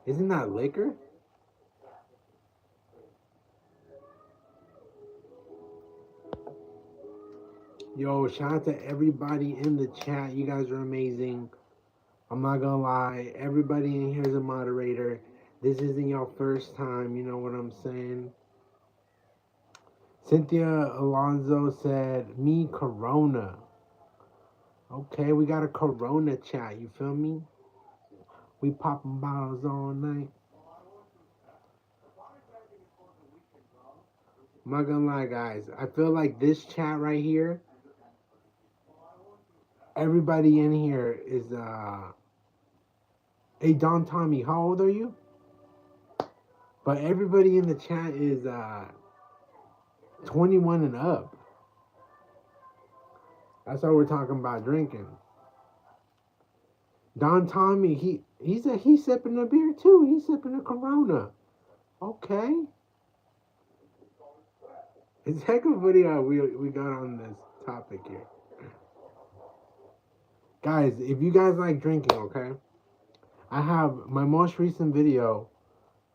Isn't that liquor? Yo, shout out to everybody in the chat. You guys are amazing. I'm not gonna lie, everybody in here is a moderator. This isn't your first time, you know what I'm saying? Cynthia Alonso said, me Corona. Okay, we got a Corona chat, you feel me? We popping bottles all night. I'm not gonna lie, guys. I feel like this chat right here, everybody in here is hey Don Tommy, how old are you? But everybody in the chat is 21 and up. That's why we're talking about drinking. Don Tommy, he's sipping a beer too. He's sipping a Corona. Okay. It's heck of a video we got on this topic here. Guys, if you guys like drinking, okay? I have my most recent video.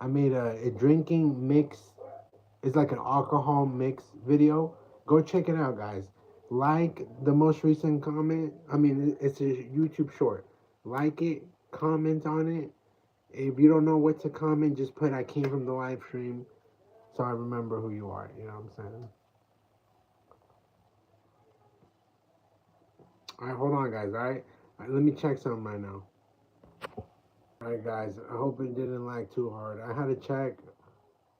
I made a drinking mix. It's like an alcohol mix video. Go check it out, guys. Like the most recent comment. I mean, it's a YouTube short. Like it, comment on it. If you don't know what to comment, just put I came from the live stream so I remember who you are. You know what I'm saying? Alright, hold on, guys. Alright? Let me check something right now. Alright, guys. I hope it didn't lag too hard. I had to check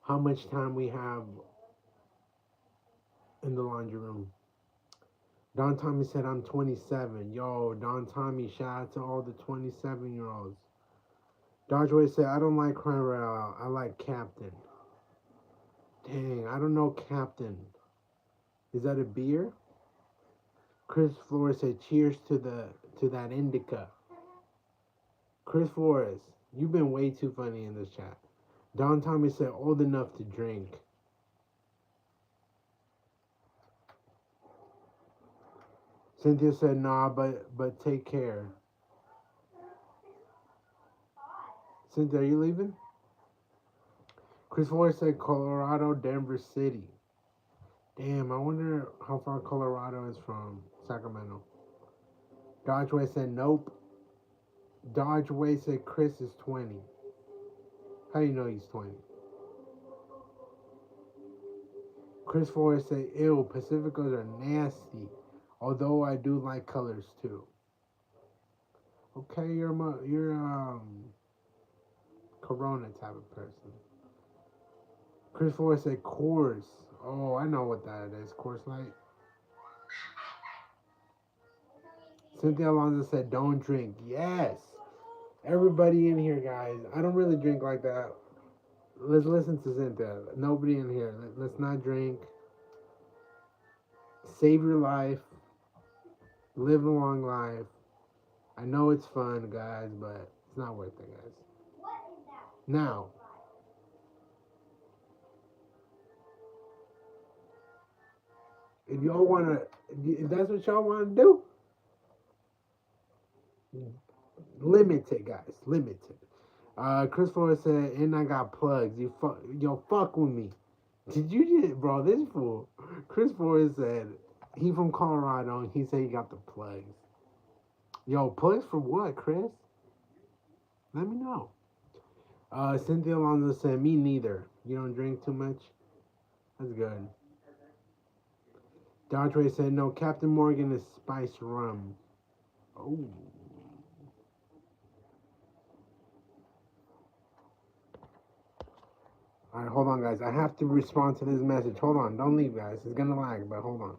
how much time we have in the laundry room. Don Tommy said I'm 27. Yo, Don Tommy, shout out to all the 27-year-olds. Dodgeway said I don't like Crown Royale. I like Captain. Dang, I don't know Captain. Is that a beer? Chris Flores said cheers to that indica. Chris Flores, you've been way too funny in this chat. Don Tommy said old enough to drink. Cynthia said nah, but take care. Cynthia, are you leaving? Chris Flores said Colorado, Denver City. Damn, I wonder how far Colorado is from Sacramento. Dodgeway said nope. Dodgeway said Chris is 20. How do you know he's 20? Chris Flores said, ew, Pacificos are nasty. Although I do like colors too. Okay, you're Corona type of person. Chris Flores said Coors. Oh, I know what that is. Coors Light. Cynthia Alonso said, don't drink. Yes. Everybody in here, guys. I don't really drink like that. Let's listen to Cynthia. Nobody in here. Let's not drink. Save your life. Live a long life. I know it's fun, guys, but it's not worth it, guys. Now, if y'all wanna, if that's what y'all wanna do, limited, guys, limited. Chris Flores said, and I got plugs. Fuck with me. Did you just, bro? This fool. Chris Flores said he from Colorado, and he said he got the plugs. Yo, plugs for what, Chris? Let me know. Cynthia Alonso said, me neither. You don't drink too much? That's good. Dodge Ray said, no, Captain Morgan is spiced rum. Oh. Alright, hold on, guys. I have to respond to this message. Hold on. Don't leave, guys. It's gonna lag, but hold on.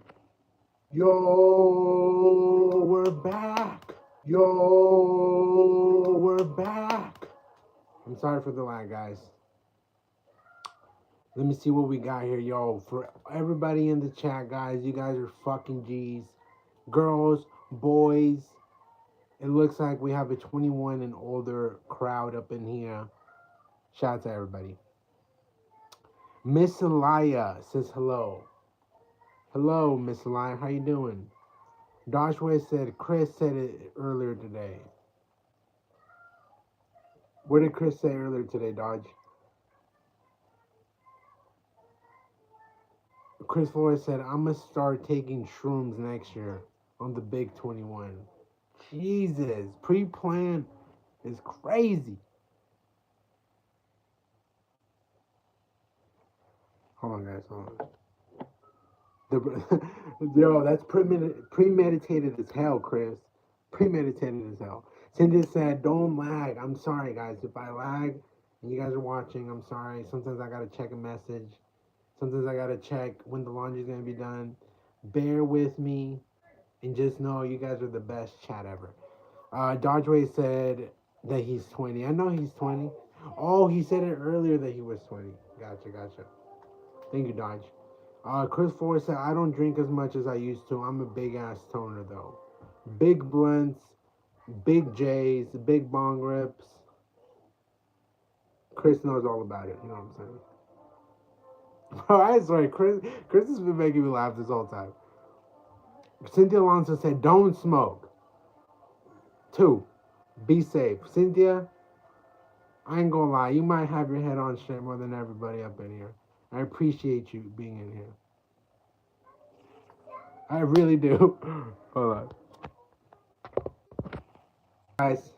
Yo, we're back. Yo, we're back. I'm sorry for the lag, guys. Let me see what we got here, yo. For everybody in the chat, guys, you guys are fucking G's. Girls, boys, it looks like we have a 21 and older crowd up in here. Shout out to everybody. Miss Elia says hello. Hello, Miss Elia. How you doing? Joshua said Chris said it earlier today. What did Chris say earlier today, Dodge? Chris Flores said, I'm going to start taking shrooms next year on the big 21. Jesus, pre-plan is crazy. Hold on, guys, hold on. Yo, that's premeditated as hell, Chris. Premeditated as hell. Cindy said, don't lag. I'm sorry, guys. If I lag and you guys are watching, I'm sorry. Sometimes I got to check a message. Sometimes I got to check when the laundry's going to be done. Bear with me and just know you guys are the best chat ever. Dodgeway said that he's 20. I know he's 20. Oh, he said it earlier that he was 20. Gotcha. Thank you, Dodge. Chris Ford said, I don't drink as much as I used to. I'm a big ass toner, though. Big blunts, big J's, big bong rips. Chris knows all about it. You know what I'm saying? Bro, I swear, Chris has been making me laugh this whole time. Cynthia Alonso said, don't smoke. 2, be safe. Cynthia, I ain't gonna lie. You might have your head on straight more than everybody up in here. I appreciate you being in here. I really do. Hold on. Guys.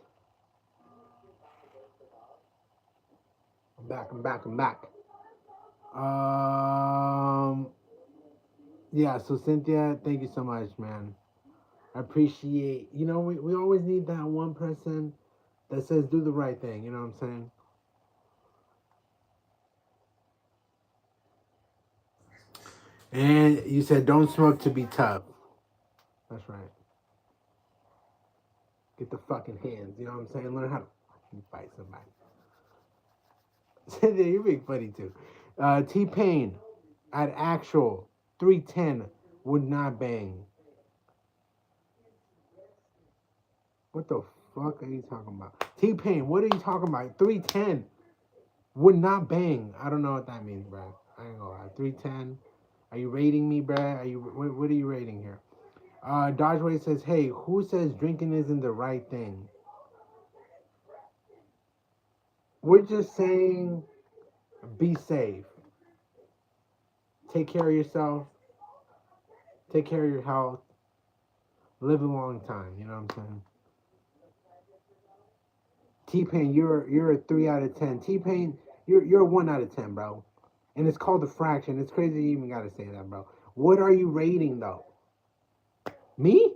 I'm back. Yeah, so Cynthia, thank you so much, man. I appreciate, we always need that one person that says do the right thing, you know what I'm saying? And you said don't smoke to be tough. That's right. Get the fucking hands, you know what I'm saying? Learn how to fucking fight somebody. Cynthia, you're being funny too. T-Pain at actual 310 would not bang. What the fuck are you talking about? T-Pain, what are you talking about? 310 would not bang. I don't know what that means, bro. I ain't gonna lie. 310. Are you rating me, bro? What are you rating here? Dodgeway says, hey, who says drinking isn't the right thing? We're just saying be safe. Take care of yourself. Take care of your health. Live a long time, you know what I'm saying? T-Pain, you're a 3 out of 10. T-Pain, you're a 1 out of 10, bro. And it's called a fraction. It's crazy you even gotta say that, bro. What are you rating though? Me?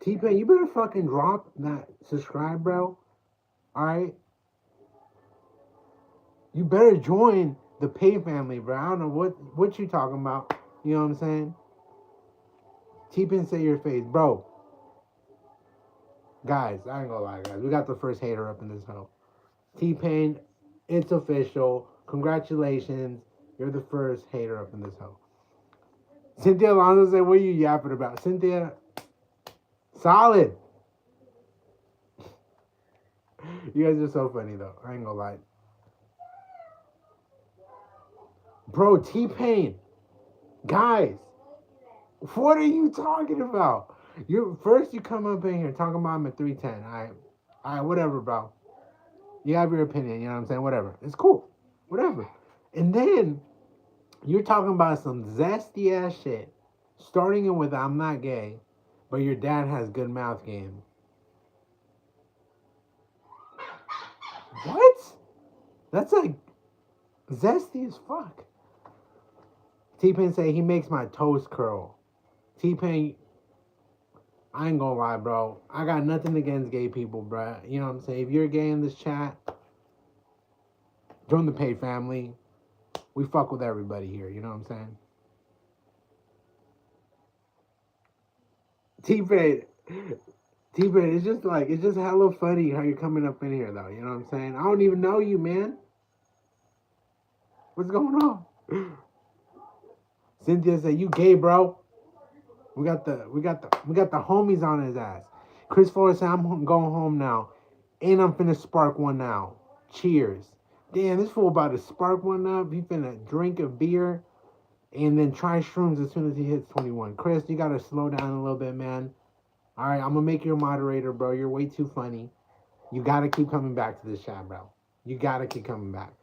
T-Pain, you better fucking drop that subscribe, bro. Alright? You better join the pay family, bro. I don't know what you talking about. You know what I'm saying? T-Pain, say your face. Bro. Guys, I ain't gonna lie, guys. We got the first hater up in this hole. T-Pain, it's official. Congratulations. You're the first hater up in this hole. Cynthia Alonso said, what are you yapping about? Cynthia, solid. You guys are so funny, though. I ain't gonna lie. Bro, T-Pain. Guys, what are you talking about? First you come up in here talking about I'm at 310. All right, whatever, bro. You have your opinion, you know what I'm saying? Whatever. It's cool. Whatever. And then you're talking about some zesty ass shit. Starting it with I'm not gay, but your dad has good mouth game. That's like zesty as fuck. T-Pain say he makes my toes curl. T-Pain, I ain't gonna lie, bro. I got nothing against gay people, bro. You know what I'm saying? If you're gay in this chat, join the paid family. We fuck with everybody here. You know what I'm saying? T-Pain, T-Pain, it's just hella funny how you're coming up in here, though. You know what I'm saying? I don't even know you, man. What's going on? Cynthia said, "You gay, bro." We got the homies on his ass. Chris Flores said, "I'm going home now, and I'm finna spark one now. Cheers." Damn, this fool about to spark one up. He finna drink a beer and then try shrooms as soon as he hits 21. Chris, you gotta slow down a little bit, man. All right, I'm gonna make you a moderator, bro. You're way too funny. You gotta keep coming back to this chat, bro. You gotta keep coming back.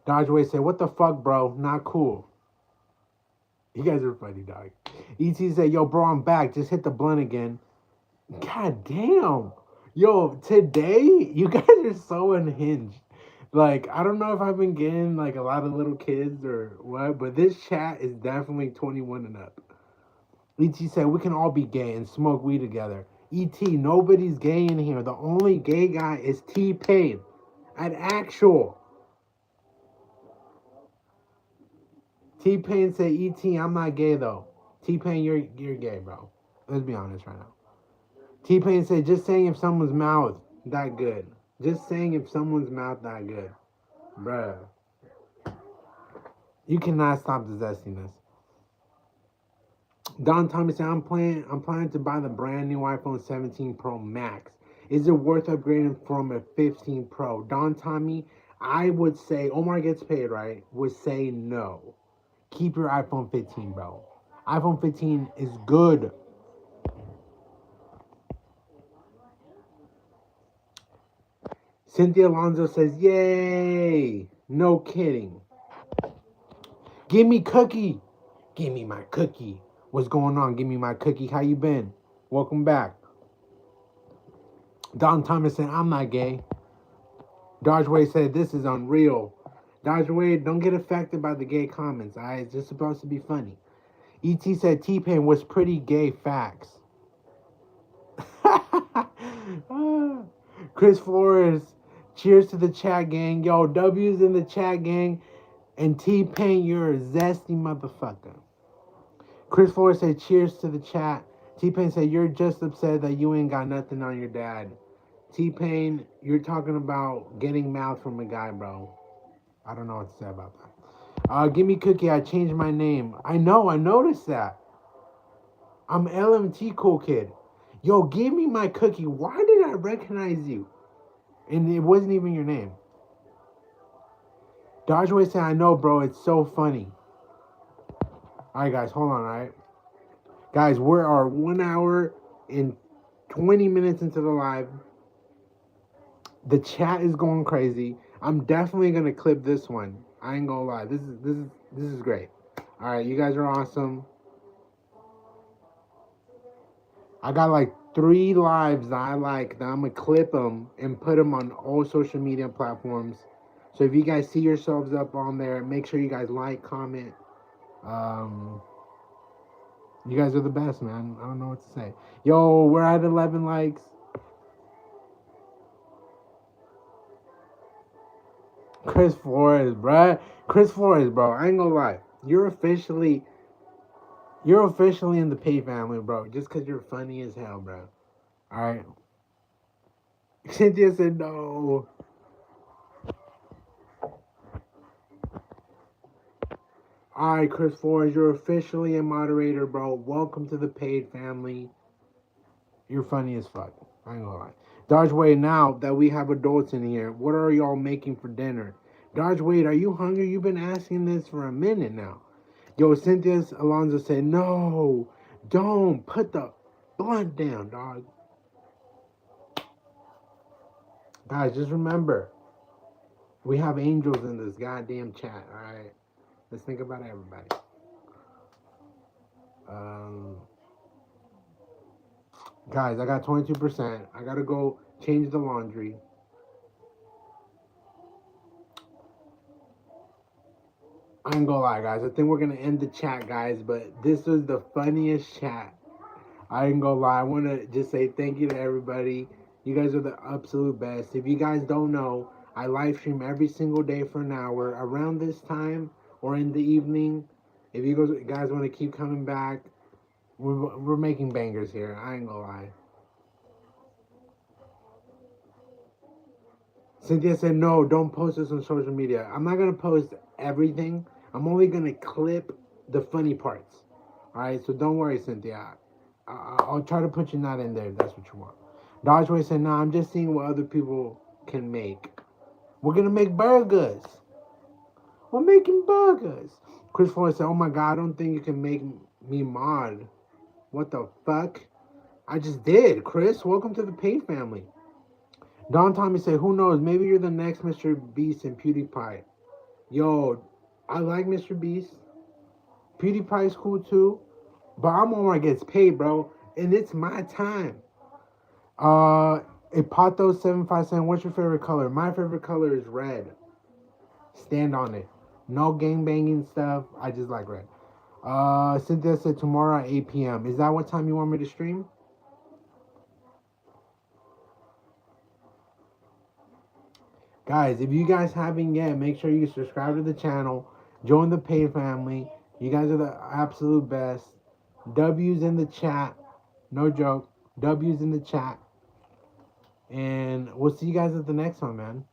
Dodgeway said, "What the fuck, bro? Not cool." You guys are funny, dog. ET said, "Yo, bro, I'm back. Just hit the blunt again." God damn. Yo, today, you guys are so unhinged. Like, I don't know if I've been getting, like, a lot of little kids or what, but this chat is definitely 21 and up. ET said, "We can all be gay and smoke weed together." ET, nobody's gay in here. The only gay guy is T-Pain. At actual. T-Pain said, "ET, I'm not gay, though." T-Pain, you're gay, bro. Let's be honest right now. T-Pain said, "Just saying if someone's mouth that good. Just saying if someone's mouth that good." Bruh. You cannot stop the zestiness. Don Thomas said, I'm planning to buy the brand new iPhone 17 Pro Max. Is it worth upgrading from a 15 Pro? Don Tommy, I would say, Omar Gets Paid, right? Would say no. Keep your iPhone 15, bro. iPhone 15 is good. Cynthia Alonso says, "Yay! No kidding. Give me cookie. Give me my cookie. What's going on? Give me my cookie. How you been? Welcome back." Don Thomas said, "I'm not gay." Dodge Wade said, "This is unreal." Dodge Wade, don't get affected by the gay comments. It's just supposed to be funny. ET said T-Pain was pretty gay. Facts. Chris Flores, cheers to the chat gang. Yo, W's in the chat gang. And T-Pain, you're a zesty motherfucker. Chris Flores said, "Cheers to the chat." T-Pain said, "You're just upset that you ain't got nothing on your dad." T-Pain, you're talking about getting mouth from a guy, bro. I don't know what to say about that. Give me cookie. I changed my name. I know. I noticed that. I'm LMT Cool Kid. Yo, give me my cookie. Why did I recognize you? And it wasn't even your name. Dodgeway said, "I know, bro. It's so funny." All right, guys. Hold on, all right? Guys, we are 1 hour and 20 minutes into the live. The chat is going crazy. I'm definitely gonna clip this one. I ain't gonna lie. This is great. All right, you guys are awesome. I got like 3 lives that I like that I'm gonna clip them and put them on all social media platforms. So if you guys see yourselves up on there, make sure you guys like, comment. You guys are the best, man. I don't know what to say. Yo, we're at 11 likes. Chris Flores, bruh. Chris Flores, bro. I ain't gonna lie. You're officially in the pay family, bro. Just because you're funny as hell, bro. Alright? Cynthia said no. Alright, Chris Flores, you're officially a moderator, bro. Welcome to the paid family. You're funny as fuck. I ain't gonna lie. Dodge Wade, now that we have adults in here, what are y'all making for dinner? Dodge Wade, are you hungry? You've been asking this for a minute now. Yo, Cynthia Alonso said, "No, don't put the blunt down, dog." Guys, just remember, we have angels in this goddamn chat, alright? Let's think about everybody. Guys, I got 22%. I gotta go change the laundry. I ain't gonna lie, guys. I think we're gonna end the chat, guys. But this was the funniest chat. I ain't gonna lie. I want to just say thank you to everybody. You guys are the absolute best. If you guys don't know, I live stream every single day for an hour around this time or in the evening. If you guys want to keep coming back, we're making bangers here. I ain't gonna lie. Cynthia said, no, don't post this on social media. I'm not going to post everything. I'm only going to clip the funny parts. All right, so don't worry, Cynthia. I'll try to put you not in there if that's what you want. Dodgeway said, nah, I'm just seeing what other people can make. We're going to make burgers. We're making burgers. Chris Floyd said, oh my God, I don't think you can make me mod. What the fuck? I just did. Chris, welcome to the Pay family. Don Tommy said, who knows? Maybe you're the next Mr. Beast and PewDiePie. Yo, I like Mr. Beast. PewDiePie's cool too. But I'm Omar Gets Paid, bro. And it's my time. Ipato757, what's your favorite color? My favorite color is red. Stand on it. No gangbanging stuff. I just like red. Cynthia said tomorrow at 8 p.m. Is that what time you want me to stream? Guys, if you guys haven't yet, make sure you subscribe to the channel. Join the Pay family. You guys are the absolute best. W's in the chat. No joke. W's in the chat. And we'll see you guys at the next one, man.